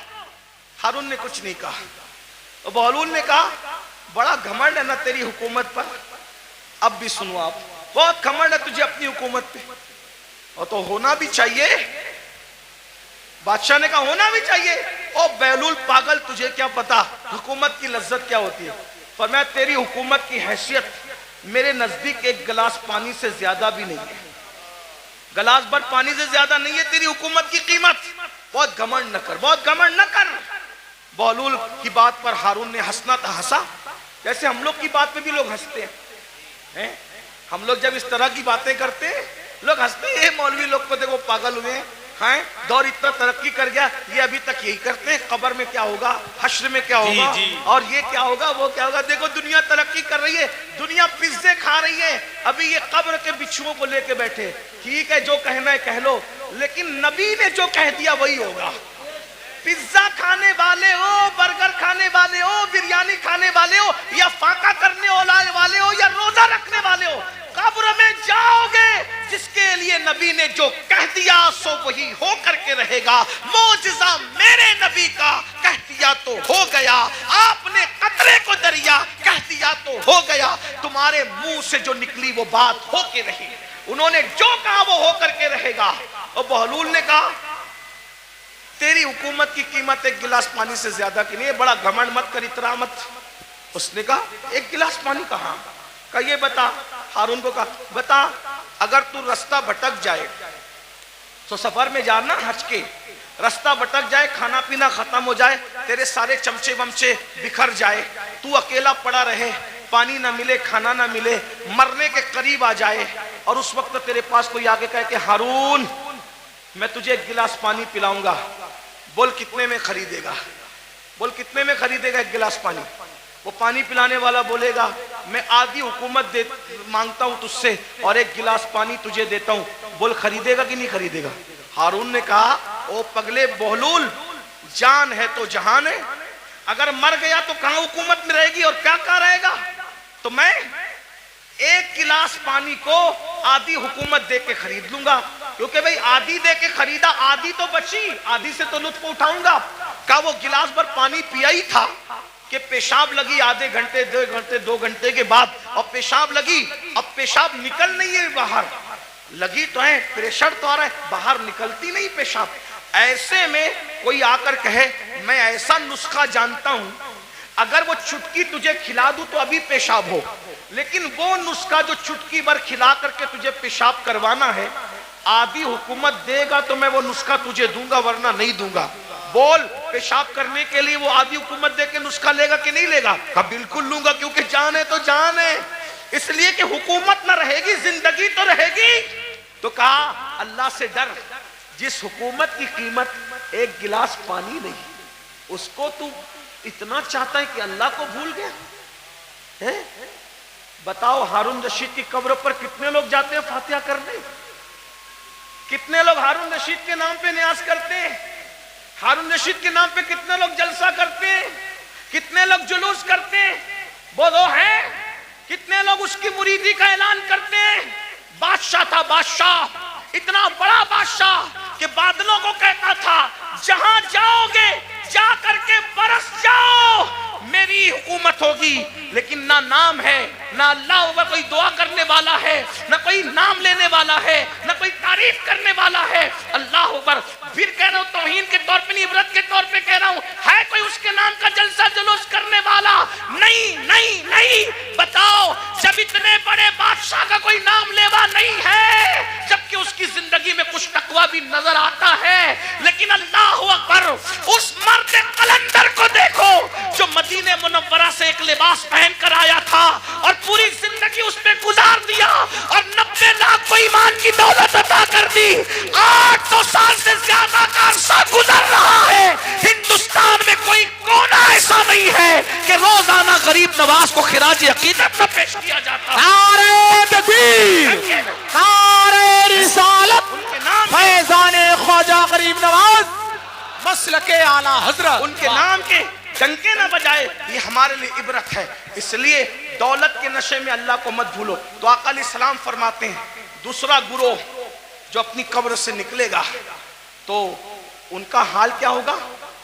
ہارون نے کچھ نہیں کہا. تو بہلول نے کہا بڑا گھمنڈ ہے نا تیری حکومت پر. اب بھی سنو، آپ بہت گھمنڈ ہے تجھے اپنی حکومت پہ، اور تو ہونا بھی چاہیے. بادشاہ نے کہا ہونا بھی چاہیے. او بہلول پاگل، تجھے کیا پتا حکومت کی لذت کیا ہوتی ہے؟ فرمایا تیری حکومت کی حیثیت میرے نزدیک ایک گلاس پانی سے زیادہ بھی نہیں ہے. گلاس بھر پانی سے زیادہ نہیں ہے تیری حکومت کی قیمت. بہت گھمنڈ نہ کر، بہت گھمنڈ نہ کر. بہلول کی بات پر ہارون نے ہنسنا تھا، ہنسا. جیسے ہم لوگ کی بات پہ بھی لوگ ہنستے ہیں. ہم لوگ جب اس طرح کی باتیں کرتے ہیں لوگ ہنستے ہیں. مولوی لوگ کو دیکھو پاگل ہوئے ہیں، دور اتنا ترقی کر گیا، یہ ابھی تک یہی کرتے ہیں. قبر میں کیا ہوگا، حشر میں کیا ہوگا، اور یہ کیا ہوگا، وہ کیا ہوگا. دیکھو دنیا ترقی کر رہی ہے، دنیا پیزے کھا رہی ہے، ابھی یہ قبر کے بچھوؤں کو لے کے بیٹھے. ٹھیک ہے جو کہنا ہے کہہ لو، لیکن نبی نے جو کہہ دیا وہی ہوگا. پیزا کھانے والے ہو، برگر کھانے والے ہو، بریانی کھانے والے ہو، یا فاقہ کرنے والے ہو، یا روزہ رکھنے والے ہو، قبر میں جاؤ گے. جس کے لیے نبی نے جو کہہ دیا سو وہی ہو کر کے رہے گا. معجزہ میرے نبی کا کہہ دیا تو ہو گیا. آپ نے قطرے کو دریا کہہ دیا تو ہو گیا. تمہارے منہ سے جو نکلی وہ بات ہو کے رہی. انہوں نے جو کہا وہ ہو کر کے رہے گا. اور بہلول نے کہا تیری حکومت کی قیمت ایک گلاس پانی سے زیادہ کی نہیں ہے. بڑا گھمنڈ مت کر، اترا مت. اس نے کہا ایک گلاس پانی کہاں؟ کہا یہ بتا. ہارون کو کہا بتا، اگر تو رستہ بھٹک جائے تو سفر میں جانا حج کے، رستہ بھٹک جائے، کھانا پینا ختم ہو جائے، تیرے سارے چمچے ومچے بکھر جائے، تو اکیلا پڑا رہے، پانی نہ ملے، کھانا نہ ملے، مرنے کے قریب آ جائے، اور اس وقت تیرے پاس کوئی آگے کہے کہ ہارون میں تجھے ایک گلاس پانی پلاؤں گا، بول کتنے میں خریدے گا؟ بول کتنے میں خریدے گا ایک گلاس پانی؟ وہ پانی پلانے والا بولے گا میں آدھی حکومت مانگتا ہوں تجھ سے اور ایک گلاس پانی تجھے دیتا ہوں. بول خریدے گا کہ نہیں خریدے گا؟ ہارون نے کہا او پگلے بہلول، جان ہے تو جہان ہے، اگر مر گیا تو کہاں حکومت میں رہے گی اور کیا کہاں رہے گا؟ تو میں ایک گلاس پانی کو آدھی حکومت دے کے خرید لوں گا، کیونکہ بھئی آدھی دے کے خریدا، آدھی تو بچی، آدھی سے تو لطف اٹھاؤں گا. کہا وہ گلاس بھر پانی پیا ہی تھا کہ پیشاب لگی آدھے گھنٹے 2 گھنٹے کے بعد، اور پیشاب لگی، اب پیشاب نکل نہیں ہے باہر. لگی تو ہے، پریشر تو آ رہا ہے، باہر نکلتی نہیں پیشاب. ایسے میں کوئی آ کر کہے میں ایسا نسخہ جانتا ہوں اگر وہ چٹکی تجھے کھلا دوں تو ابھی پیشاب ہو، لیکن وہ نسخہ جو چٹکی بھر کھلا کر کے تجھے پیشاب کروانا ہے، آدھی حکومت دے گا تو میں وہ نسخہ تجھے دوں گا ورنہ نہیں دوں گا. بول، پیشاب کرنے کے لیے وہ آدھی حکومت دے کے نسخہ لے گا کہ نہیں لے گا؟ کہا بالکل لوں گا، کیونکہ جان ہے تو جان ہے. اس لیے کہ حکومت نہ رہے گی زندگی تو رہے گی. تو کہا اللہ سے ڈر، جس حکومت کی قیمت ایک گلاس پانی نہیں، اس کو تو اتنا چاہتا ہے کہ اللہ کو بھول گیا. بتاؤ ہارون رشید کی قبر پر کتنے لوگ جاتے ہیں فاتحہ کرنے؟ کتنے لوگ ہارون رشید کے نام پہ نیاز کرتے ہیں؟ ہارون رشید کے نام پہ کتنے لوگ جلسہ کرتے ہیں؟ کتنے لوگ جلوس کرتے ہیں؟ بولو ہے؟ کتنے لوگ اس کی مریدی کا اعلان کرتے ہیں؟ بادشاہ تھا، بادشاہ، اتنا بڑا بادشاہ کہ بادلوں کو کہتا تھا جہاں جاؤ گے جا کر کے برس جاؤ، میری حکومت ہوگی. لیکن نہ نام ہے، نہ اللہ اوپر کوئی دعا کرنے والا ہے، نہ کوئی نام لینے والا ہے، نہ کوئی تعریف کرنے والا ہے. اللہ اوپر پھر کہہ رہا ہوں، توہین کے طور پہ نہیں، عبرت کے طور پہ کہہ رہا ہوں، ہے کوئی اس کے نام کا جلسہ جلوس کرنے والا؟ نہیں نہیں نہیں. بتاؤ، جب اتنے بڑے بادشاہ کا کوئی نام لیوا نہیں ہے، جبکہ اس کی زندگی میں کچھ تقویٰ بھی نظر آتا ہے، لیکن اللہ اکبر، اس مرد قلندر کو دیکھو جو مدینہ منورہ سے ایک لباس پہن کر آیا تھا اور پوری زندگی اس پہ گزار دیا اور 90 لاکھ کو ایمان کی دولت عطا کر دی. 800 سال سے زیادہ کا عرصہ گزر رہا ہے، ہندوستان میں کوئی کونا ایسا نہیں ہے کہ روزانہ غریب نواز کو خراج عقیدت نہ پیش کیا جاتا. نعرہ تکبیر، نعرہ رسالت، فیضان خواجہ غریب نواز، مسلک اعلیٰ حضرت. ان کے نام کے ڈنکے نہ بجائے، یہ ہمارے لیے عبرت ہے. اس لیے دولت کے نشے میں اللہ کو مت بھولو. تو آقا علیہ السلام فرماتے ہیں دوسرا گروہ جو اپنی قبر سے نکلے گا تو ان کا حال کیا ہوگا؟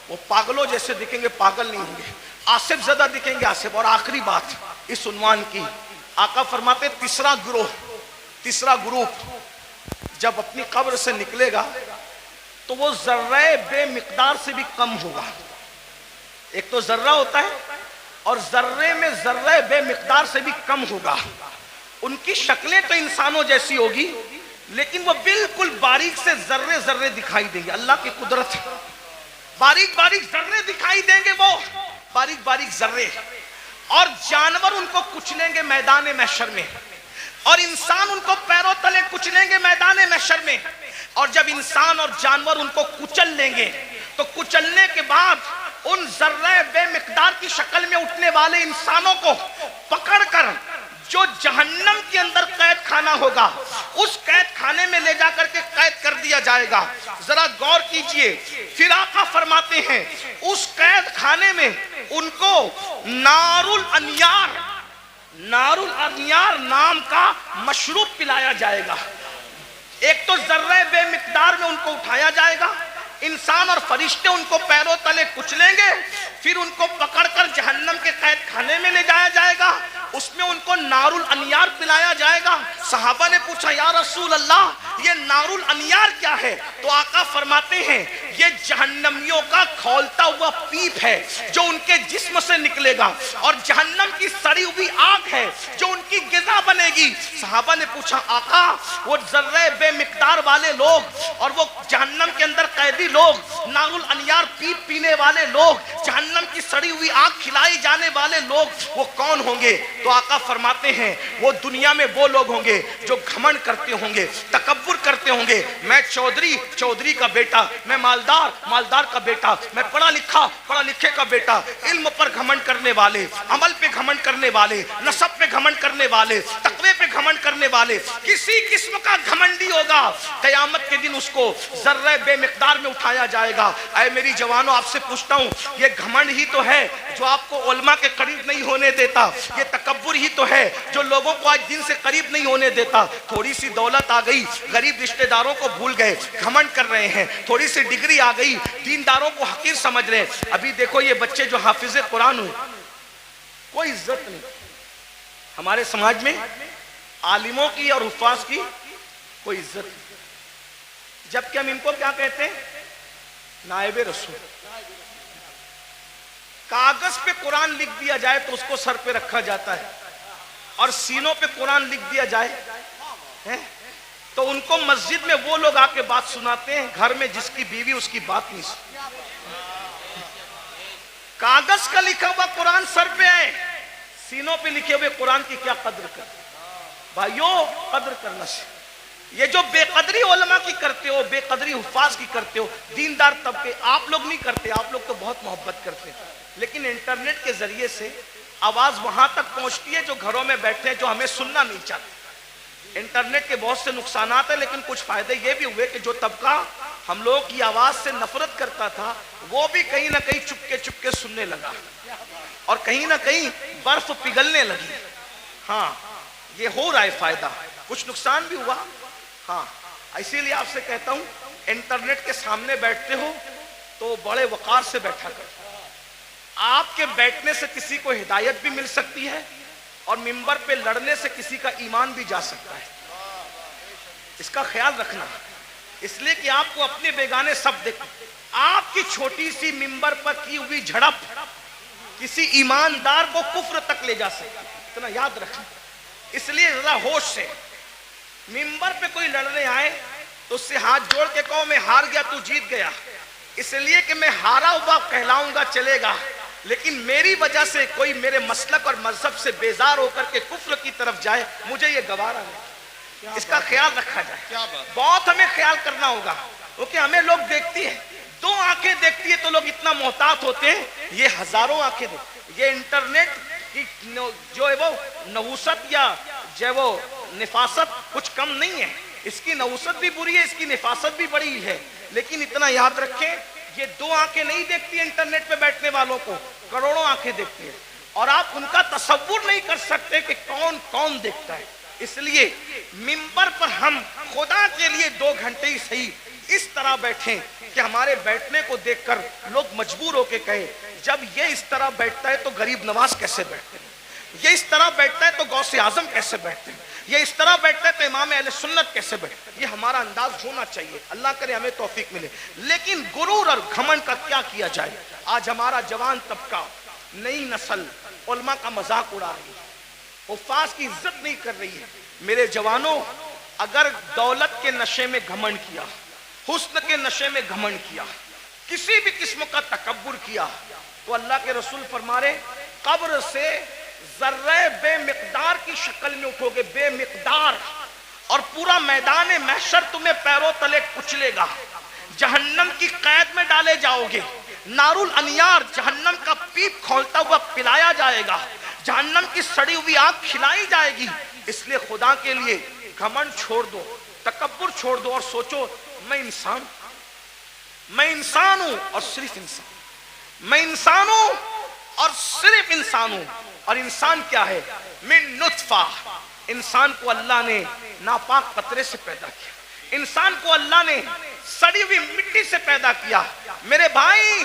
وہ پاگلوں جیسے دکھیں گے، پاگل نہیں ہوں گے، آصف زدہ دکھیں گے، آصف. اور آخری بات اس عنوان کی، آقا فرماتے ہیں تیسرا گروپ جب اپنی قبر سے نکلے گا تو وہ ذرہ بے مقدار سے بھی کم ہوگا. ایک تو ذرہ ہوتا ہے اور ذرے میں ذرہ بے مقدار سے بھی کم ہوگا. ان کی شکلیں تو انسانوں جیسی ہوگی لیکن وہ بالکل باریک سے ذرے ذرے دکھائی دیں گے. اللہ کی قدرت ہے، باریک باریک ذرے دکھائی دیں گے، وہ باریک باریک ذرے. اور جانور ان کو کچلیں گے میدان محشر میں، اور انسان ان کو پیروں تلے کچلیں گے میدان محشر میں. اور جب انسان اور جانور ان کو کچل لیں گے تو کچلنے کے بعد ان ذرہ بے مقدار کی شکل میں اٹھنے والے انسانوں کو پکڑ کر جو جہنم کے اندر قید خانہ ہوگا اس قید خانے میں لے جا کر کے قید کر دیا جائے گا. ذرا غور کیجئے، پھر آقا فرماتے ہیں اس قید خانے میں ان کو نار الانیار نام کا مشروب پلایا جائے گا. ایک تو ذرہ بے مقدار میں ان کو اٹھایا جائے گا، انسان اور فرشتے ان کو پیروں تلے کچلیں گے، پھر ان کو پکڑ کر جہنم کے قید خانے میں لے جایا جائے گا، اس میں ان کو نار الانیار پلایا جائے گا. صحابہ نے پوچھا یا رسول اللہ یہ نار الانیار کیا ہے؟ تو آقا فرماتے ہیں یہ جہنمیوں کا کھولتا ہوا پیپ ہے جو ان کے جسم سے نکلے گا، اور جہنم کی سڑی ہوئی آگ ہے جو ان کی غذا بنے گی. صحابہ نے پوچھا آقا وہ ذرہ بے مقدار والے لوگ اور وہ جہنم کے اندر قیدی لوگ، نار الانیار پیپ پینے والے لوگ، جہنم کی سڑی ہوئی آگ کھلائی جانے والے لوگ، وہ کون ہوں گے؟ تو آقا فرماتے ہیں وہ دنیا میں وہ لوگ ہوں گے جو گھمنڈ کرتے ہوں گے، تکبر کرتے ہوں گے. میں چودھری کا بیٹا، میں مالدار کا بیٹا، میں پڑھا لکھے کا بیٹا. علم پر گھمنڈ کرنے والے، عمل پہ گھمنڈ کرنے والے، نسب پہ گھمنڈ کرنے والے، تقوی پہ گھمنڈ کرنے والے، کسی قسم کا گھمنڈی ہوگا قیامت کے دن اس کو ذرہ بے مقدار میں اٹھایا جائے گا. اے میری جوانوں آپ سے پوچھتا ہوں یہ گھمنڈ ہی تو ہے جو آپ کو علماء کے قریب نہیں ہونے دیتا، یہ تکبر ہی تو ہے جو لوگوں کو آج دین سے قریب نہیں ہونے دیتا. تھوڑی سی دولت آ گئی غریب رشتہ داروں کو بھول گئے، گھمنڈ کر رہے ہیں. تھوڑی سی ڈگری آ گئی دینداروں کو حقیر سمجھ رہے ہیں. ابھی دیکھو یہ بچے جو حافظ قرآن ہوئے کوئی عزت نہیں. ہمارے سماج میں عالموں کی اور حفاظ کی کوئی عزت نہیں. جبکہ ہم ان کو کیا کہتے ہیں؟ نائب رسول. کاغذ پہ قرآن لکھ دیا جائے تو اس کو سر پہ رکھا جاتا ہے، اور سینوں پہ قرآن لکھ دیا جائے تو ان کو مسجد میں وہ لوگ آ کے بات سناتے ہیں، گھر میں جس کی بیوی اس کی بات نہیں سنتی. کاغذ کا لکھا ہوا قرآن سر پہ ہے، سینوں پہ لکھے ہوئے قرآن کی کیا قدر کرتے؟ بھائیو قدر کرنا سے یہ جو بے قدری علماء کی کرتے ہو، بے قدری حفاظ کی کرتے ہو، دیندار طبقے، آپ لوگ نہیں کرتے، آپ لوگ تو بہت محبت کرتے ہیں، لیکن انٹرنیٹ کے ذریعے سے آواز وہاں تک پہنچتی ہے جو گھروں میں بیٹھے ہیں، جو ہمیں سننا نہیں چاہتے. انٹرنیٹ کے بہت سے نقصانات ہیں، لیکن کچھ فائدے یہ بھی ہوئے کہ جو طبقہ ہم لوگوں کی آواز سے نفرت کرتا تھا وہ بھی کہیں نہ کہیں چپکے سننے لگا، اور کہیں نہ کہیں برف پگھلنے لگی. ہاں یہ ہو رہا ہے فائدہ، کچھ نقصان بھی ہوا. ہاں اسی لیے آپ سے کہتا ہوں انٹرنیٹ کے سامنے بیٹھتے ہو تو بڑے وقار سے بیٹھا کرو. آپ کے بیٹھنے سے کسی کو ہدایت بھی مل سکتی ہے، اور منبر پہ لڑنے سے کسی کا ایمان بھی جا سکتا ہے. اس کا خیال رکھنا، اس لیے کہ آپ کو اپنے بیگانے سب دیکھ. آپ کی چھوٹی سی منبر پر کی ہوئی جھڑپ کسی ایماندار کو کفر تک لے جا سکتی ہے، اتنا یاد رکھنا. اس لیے ذرا ہوش سے منبر پہ کوئی لڑنے آئے تو اس سے ہاتھ جوڑ کے کہو میں ہار گیا تو جیت گیا، اس لیے کہ میں ہارا ہوا کہلاؤں گا چلے گا، لیکن میری وجہ سے کوئی میرے مسلک اور مذہب سے بیزار ہو کر کے کفر کی طرف جائے، مجھے یہ گوارا نہیں. اس کا خیال رکھا جائے، بہت ہمیں خیال کرنا ہوگا، کیونکہ ہمیں لوگ دیکھتی ہے، 2 آنکھیں دیکھتی ہے تو لوگ اتنا محتاط ہوتے ہیں، یہ ہزاروں آنکھیں دیکھتی. یہ انٹرنیٹ کی جو ہے وہ نحوست یا جو ہے وہ نفاست کچھ کم نہیں ہے. اس کی نحوست بھی بری ہے، اس کی نفاست بھی بڑی ہے، لیکن اتنا یاد رکھیں یہ 2 آنکھیں نہیں دیکھتی انٹرنیٹ پہ بیٹھنے والوں کو، کروڑوں آنکھیں دیکھتی ہیں، اور آپ ان کا تصور نہیں کر سکتے کہ کون کون دیکھتا ہے. اس لیے منبر پر ہم خدا کے لیے 2 گھنٹے ہی صحیح اس طرح بیٹھیں کہ ہمارے بیٹھنے کو دیکھ کر لوگ مجبور ہو کے کہیں جب یہ اس طرح بیٹھتا ہے تو غریب نواز کیسے بیٹھتے ہیں، یہ اس طرح بیٹھتا ہے تو غوث اعظم کیسے بیٹھتے ہیں، یہ اس طرح بیٹھتا ہے تو امام اہل سنت کیسے بیٹھتے ہیں. یہ ہمارا انداز ہونا چاہیے، اللہ کرے ہمیں توفیق ملے. لیکن غرور اور گھمنڈ کا کیا کیا جائے؟ آج ہمارا جوان طبقہ، نئی نسل علماء کا مذاق اڑا رہی ہے، حفاظ کی عزت نہیں کر رہی ہے. میرے جوانوں، اگر دولت کے نشے میں گھمنڈ کیا، حسن کے نشے میں گھمنڈ کیا، کسی بھی قسم کا تکبر کیا، تو اللہ کے رسول فرما رہے قبر سے ذرہ بے مقدار کی شکل میں اٹھو گے، بے مقدار، اور پورا میدان محشر تمہیں پیروں تلے کچلے گا، جہنم کی قید میں ڈالے جاؤ گے، نار الانیار جہنم کا پیپ کھولتا ہوا پلایا جائے گا، جہنم کی سڑی ہوئی آگ کھلائی جائے گی. اس لیے خدا کے لیے گھمنڈ چھوڑ دو، تکبر چھوڑ دو، اور سوچو میں انسان ہوں اور صرف انسان، میں انسان ہوں اور صرف انسان ہوں. اور انسان کیا ہے؟ من نطفہ. انسان کو اللہ نے ناپاک قطرے سے پیدا کیا، انسان کو اللہ نے سڑی ہوئی مٹی سے پیدا کیا. میرے بھائی،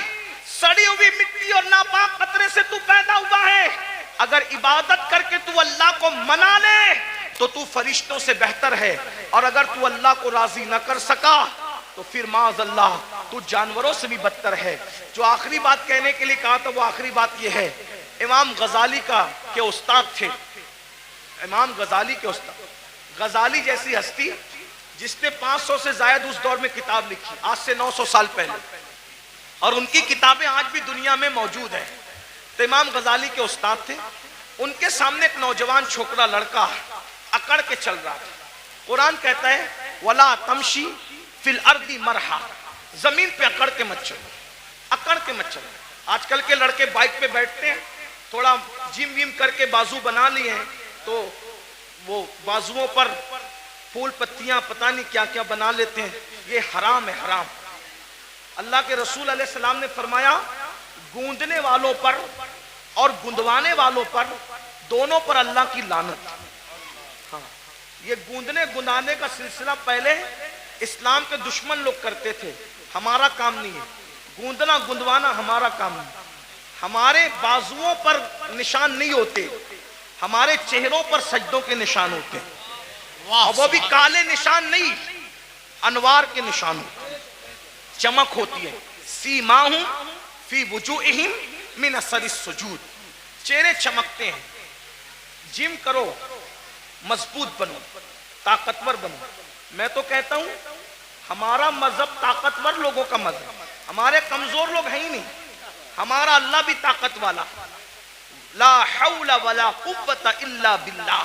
سڑی ہوئی مٹی اور ناپاک قطرے سے تو پیدا ہوا ہے. اگر عبادت کر کے تو اللہ کو منا لے تو تو فرشتوں سے بہتر ہے، اور اگر تو اللہ کو راضی نہ کر سکا تو پھر معاذ اللہ تو جانوروں سے بھی بدتر ہے. جو آخری بات کہنے کے لیے کہا تھا وہ آخری بات یہ ہے، امام غزالی کے استاد تھے، امام غزالی کے استاد. غزالی جیسی ہستی جس نے 500 سے زائد اس دور میں کتاب لکھی، آج سے 900 سال پہلے، اور ان کی کتابیں آج بھی دنیا میں موجود ہیں. تو امام غزالی کے استاد تھے، ان کے سامنے ایک نوجوان چھوکرا لڑکا اکڑ کے چل رہا تھا. قرآن کہتا ہے وَلَا تَمْشِي فِي الْأَرْضِ مَرْحًا، زمین پہ اکڑ کے مت چلو، اکڑ کے مت چلو. آج کل کے لڑکے بائک پہ بیٹھتے ہیں، تھوڑا جم ویم کر کے بازو بنا لیے ہیں تو وہ بازوؤں پر پھول پتیاں پتہ نہیں کیا کیا بنا لیتے ہیں. یہ حرام ہے، حرام. اللہ کے رسول علیہ السلام نے فرمایا گوندنے والوں پر اور گندوانے والوں پر دونوں پر اللہ کی لعنت. ہاں، یہ گوندنے گندانے کا سلسلہ پہلے اسلام کے دشمن لوگ کرتے تھے، ہمارا کام نہیں ہے. گوندنا گندوانا ہمارا کام نہیں. ہمارے بازوؤں پر نشان نہیں ہوتے، ہمارے چہروں پر سجدوں کے نشان ہوتے ہیں. اور وہ بھی کالے نشان نہیں، انوار کے نشان ہوتے ہیں، چمک ہوتی ہے. سیماہم فی وجوہہم من اثر السجود، چہرے چمکتے ہیں. جم کرو، مضبوط بنو، طاقتور بنو. میں تو کہتا ہوں ہمارا مذہب طاقتور لوگوں کا مذہب، ہمارے کمزور لوگ ہیں ہی نہیں. ہمارا اللہ بھی طاقت والا، لا حول ولا قوت الا باللہ.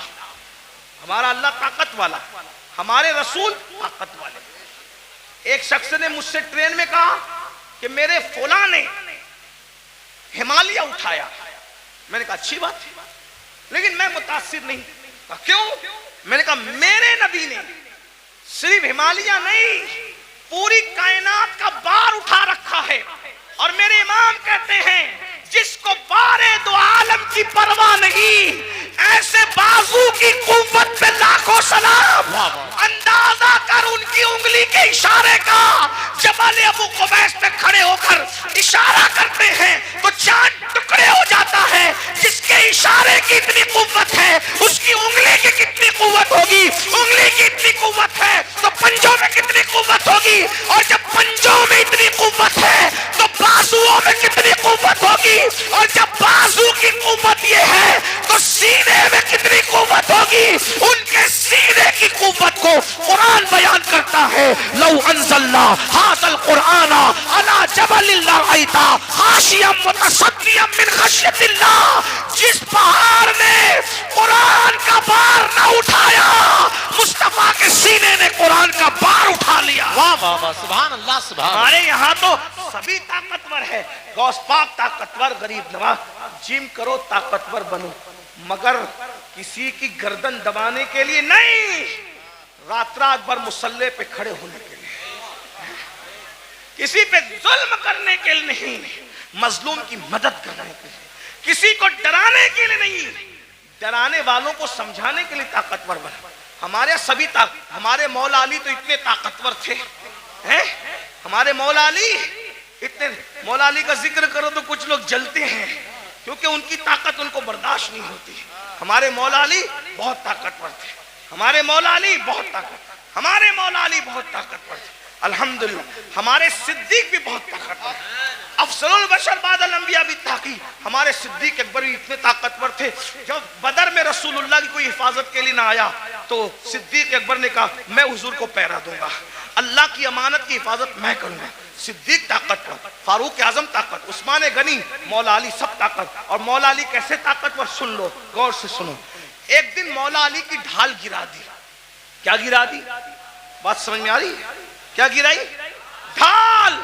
ہمارا اللہ طاقت والا، ہمارے رسول طاقت والے. ایک شخص نے مجھ سے ٹرین میں کہا کہ میرے فلاں نے ہمالیہ اٹھایا. میں نے کہا اچھی بات ہے، لیکن میں متاثر نہیں. کہا کیوں؟ میں نے کہا میرے نبی نے صرف ہمالیہ نہیں، پوری کائنات کا بار اٹھا رکھا ہے. اور میرے امام کہتے ہیں جس کو بارے دو عالم کی پرواہ نہیں، ایسے بازو کی قوت پہ لاکھوں سلام. اندازہ کر ان کی انگلی کے اشارے کا. جبل ابو قبیس پہ کھڑے ہو کر اشارہ کرتے ہیں تو چاند ٹکڑے ہو جاتا ہے. جس کے اشارے کی اتنی قوت ہے، اس کی انگلی کی کتنی قوت ہوگی؟ انگلی کی اتنی قوت ہے تو پنجوں میں کتنی قوت ہوگی؟ اور جب پنجوں میں اتنی قوت ہے تو بازوؤں میں کتنی قوت ہوگی؟ اور جب بازو کی قوت یہ ہے تو سینے میں کتنی قوت ہوگی؟ ان کے سینے کی قوت کو قرآن بیان کرتا ہے. لو انزلنا هذا القرآن على جبل لرأيت خاشعا متصدعا من خشیۃ اللہ. جس پہاڑ نے قرآن کا بار نہ اٹھایا، مصطفیٰ کے سینے نے قرآن کا بار اٹھا لیا. واہ واہ واہ، سبحان اللہ سبحان اللہ. ہمارے یہاں تو سبھی طاقتور ہے. غوث پاک طاقتور، غریب نواز. جم کرو، طاقتور بنو، مگر کسی کی گردن دبانے کے لیے نہیں، رات رات بھر مصلی پہ کھڑے ہونے کے لیے، کسی پہ ظلم کرنے کے لیے نہیں، مظلوم کی مدد کرنے کے لیے، کسی کو ڈرانے کے لیے نہیں، ڈرانے والوں کو سمجھانے کے لیے طاقتور بنا. ہمارے سبھی ہمارے مولا علی تو اتنے طاقتور تھے، ہمارے مولا علی اتنے. مولا علی کا ذکر کرو تو کچھ لوگ جلتے ہیں کیونکہ ان کی طاقت ان کو برداشت نہیں ہوتی. ہمارے مولا علی بہت طاقتور تھے، ہمارے مولا علی بہت طاقتور، ہمارے مولا علی بہت طاقتور تھے. الحمدللہ ہمارے صدیق بھی بہت طاقتور تھے. افضل البشر بعد الانبیاء بھی تحقیق. ہمارے صدیق اکبر بھی اتنے طاقتور تھے. جب بدر میں رسول اللہ کی کوئی حفاظت کے لیے نہ آیا تو صدیق اکبر نے کہا میں حضور کو پہرا دوں گا، اللہ کی امانت کی حفاظت میں کروں گا. صدیق طاقتور، فاروق اعظم طاقت، عثمان غنی، مولا علی سب طاقت. اور مولا علی کیسے طاقتور؟ سن لو، غور سے سنو. ایک دن مولا علی کی ڈھال گرا دی. کیا گرا دی؟ بات سمجھ میں آ رہی ہے؟ کیا گرائی؟ ڈھال.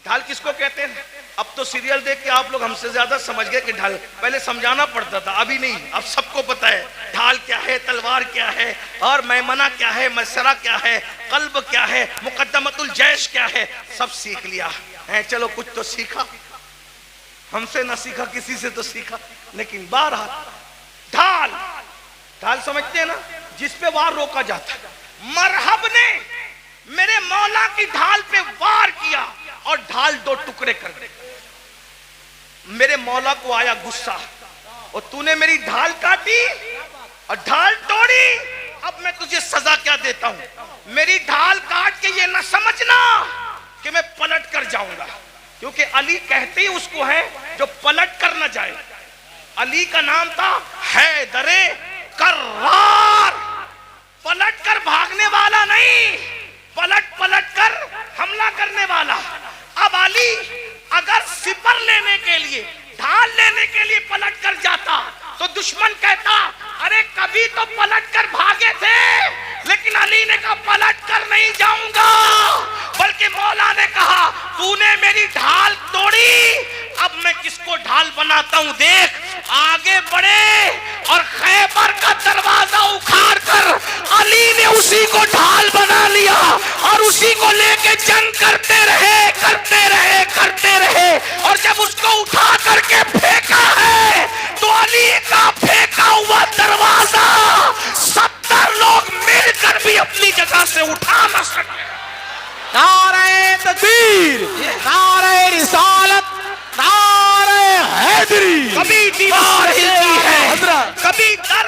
ڈھال کس کو کہتے ہیں؟ اب تو سیریل دیکھ کے آپ لوگ ہم سے زیادہ سمجھ گئے کہ ڈھال. پہلے سمجھانا پڑتا تھا، ابھی نہیں، اب سب کو پتا ہے ڈھال کیا ہے، تلوار کیا ہے، اور میمنہ کیا ہے، مسرہ کیا ہے، قلب کیا ہے، مقدمت الجیش کیا ہے، سب سیکھ لیا ہے. چلو کچھ تو سیکھا، ہم سے نہ سیکھا کسی سے تو سیکھا. لیکن بہرحال ڈھال، ڈھال سمجھتے ہیں نا، جس پہ وار روکا جاتا ہے. مرحب نے میرے مولا کی ڈھال پہ وار کیا اور ڈھال دو ٹکڑے کر دے. میرے مولا کو آیا غصہ، اور تو نے میری ڈھال کاٹی اور ڈھال توڑی، اب میں تجھے سزا کیا دیتا ہوں؟ میری ڈھال کاٹ کے یہ نہ سمجھنا کہ میں پلٹ کر جاؤں گا، کیونکہ علی کہتے ہی اس کو ہے جو پلٹ کر نہ جائے. علی کا نام تھا حیدر کرار، پلٹ کر بھاگنے والا نہیں، پلٹ کر حملہ کرنے والا. اب علی اگر سپر لینے کے لیے، ڈھال لینے کے لیے پلٹ کر جاتا تو دشمن کہتا ارے کبھی تو پلٹ کر بھاگے تھے. لیکن علی نے کہا پلٹ کر نہیں جاؤں گا، بلکہ مولا نے کہا تو نے میری ڈھال توڑی، اب میں کس کو ڈھال بناتا ہوں دیکھ. آگے بڑھے اور خیبر کا دروازہ اکھاڑ کر علی نے اسی کو ڈھال بنا لیا اور اسی کو لے کے جنگ کرتے رہے کرتے رہے کرتے رہے. اور جب اس کو اٹھا کر کے پھینکا ہے تو علی کا پھینکا ہوا دروازہ 70 لوگ مل کر بھی اپنی جگہ سے اٹھا نہ سکے. نعرہ تکبیر، نعرہ رسالت، نعرہ حیدری. کبھی دیوار ہلتی ہے، کبھی در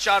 4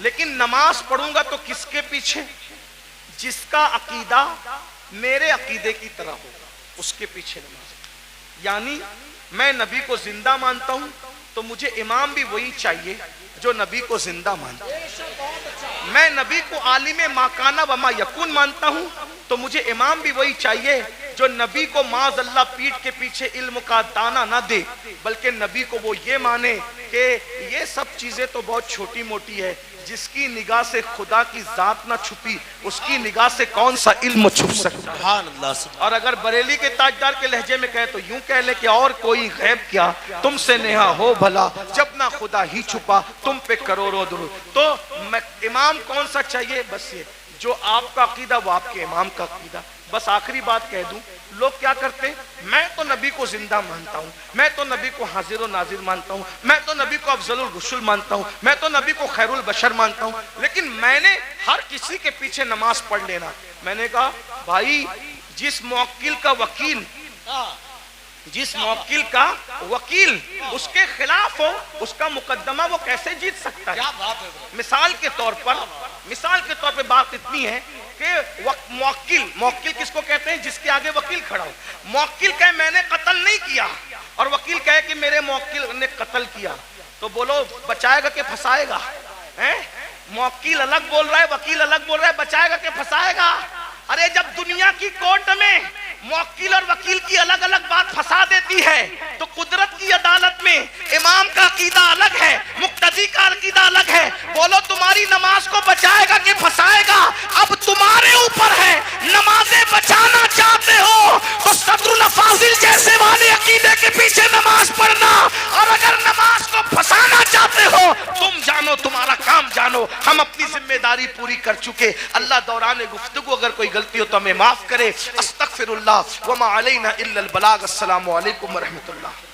لیکن نماز پڑھوں گا تو کس کے پیچھے؟ جس کا عقیدہ میرے عقیدے کی طرح ہوگا اس کے پیچھے نماز. یعنی میں نبی کو زندہ مانتا ہوں تو مجھے امام بھی وہی چاہیے جو نبی کو زندہ مانتا ہے. میں نبی کو عالم ما کان و ما یکون مانتا ہوں تو مجھے امام بھی وہی چاہیے جو نبی کو معاذ اللہ پیٹھ کے پیچھے علم کا دانہ نہ دے، بلکہ نبی کو وہ یہ مانے کہ یہ سب چیزیں تو بہت چھوٹی موٹی ہے، جس کی نگاہ سے خدا کی ذات نہ چھپی اس کی نگاہ سے کون سا علم چھپ سکتا ہے. سبحان اللہ سبحان اور اگر بریلی کے تاجدار کے لہجے میں کہے تو یوں کہہ لے کہ اور کوئی غیب کیا تم سے نہا ہو بھلا، جب نہ خدا ہی چھپا تم پہ کروڑوں درود. تو امام کون سا چاہیے؟ بس یہ جو آپ کا عقیدہ وہ آپ کے امام کا عقیدہ. بس آخری بات کہہ دوں، لوگ کیا کرتے ہیں، میں تو نبی کو زندہ مانتا ہوں، میں تو نبی کو حاضر و ناظر مانتا ہوں، میں تو نبی کو افضل الرسل مانتا ہوں، میں تو نبی کو خیر البشر مانتا ہوں، لیکن میں نے ہر کسی کے پیچھے نماز پڑھ لینا. میں نے کہا بھائی جس موکل کا وکیل اس کے خلاف ہو اس کا مقدمہ وہ کیسے جیت سکتا ہے؟ مثال کے طور پہ بات اتنی ہے کہ موکل کس کو کہتے ہیں؟ جس کے آگے وکیل کھڑا ہو. موکل کہے میں نے قتل نہیں کیا اور وکیل کہے کہ میرے موکل نے قتل کیا، تو بولو بچائے گا کہ پھنسائے گا؟ موکل الگ بول رہا ہے، وکیل الگ بول رہا ہے، بچائے گا کہ پھنسائے گا؟ ارے جب دنیا کی کورٹ میں موکل اور وکیل کی الگ الگ بات پھنسا دیتی ہے تو قدرت کی عدالت میں امام کا عقیدہ الگ ہے، مقتدی کا عقیدہ الگ ہے. بولو تمہاری نماز کو بچائے گا کہ پھنسائے گا؟ اب تمہارے اوپر ہے. نمازیں بچانا چاہتے ہو تو صدر الافاضل جیسے والے عقیدے کے پیچھے نماز پڑھنا، اور اگر نماز کو پھنسانا چاہتے ہو تم جانو تمہارا کام جانو. ہم اپنی ذمہ داری پوری کر چکے. اللہ دوران گفتگو اگر کوئی غلطی ہو تو ہمیں معاف کرے. استغفر اللہ وما علینا الا البلاغ. السلام علیکم ورحمۃ اللہ.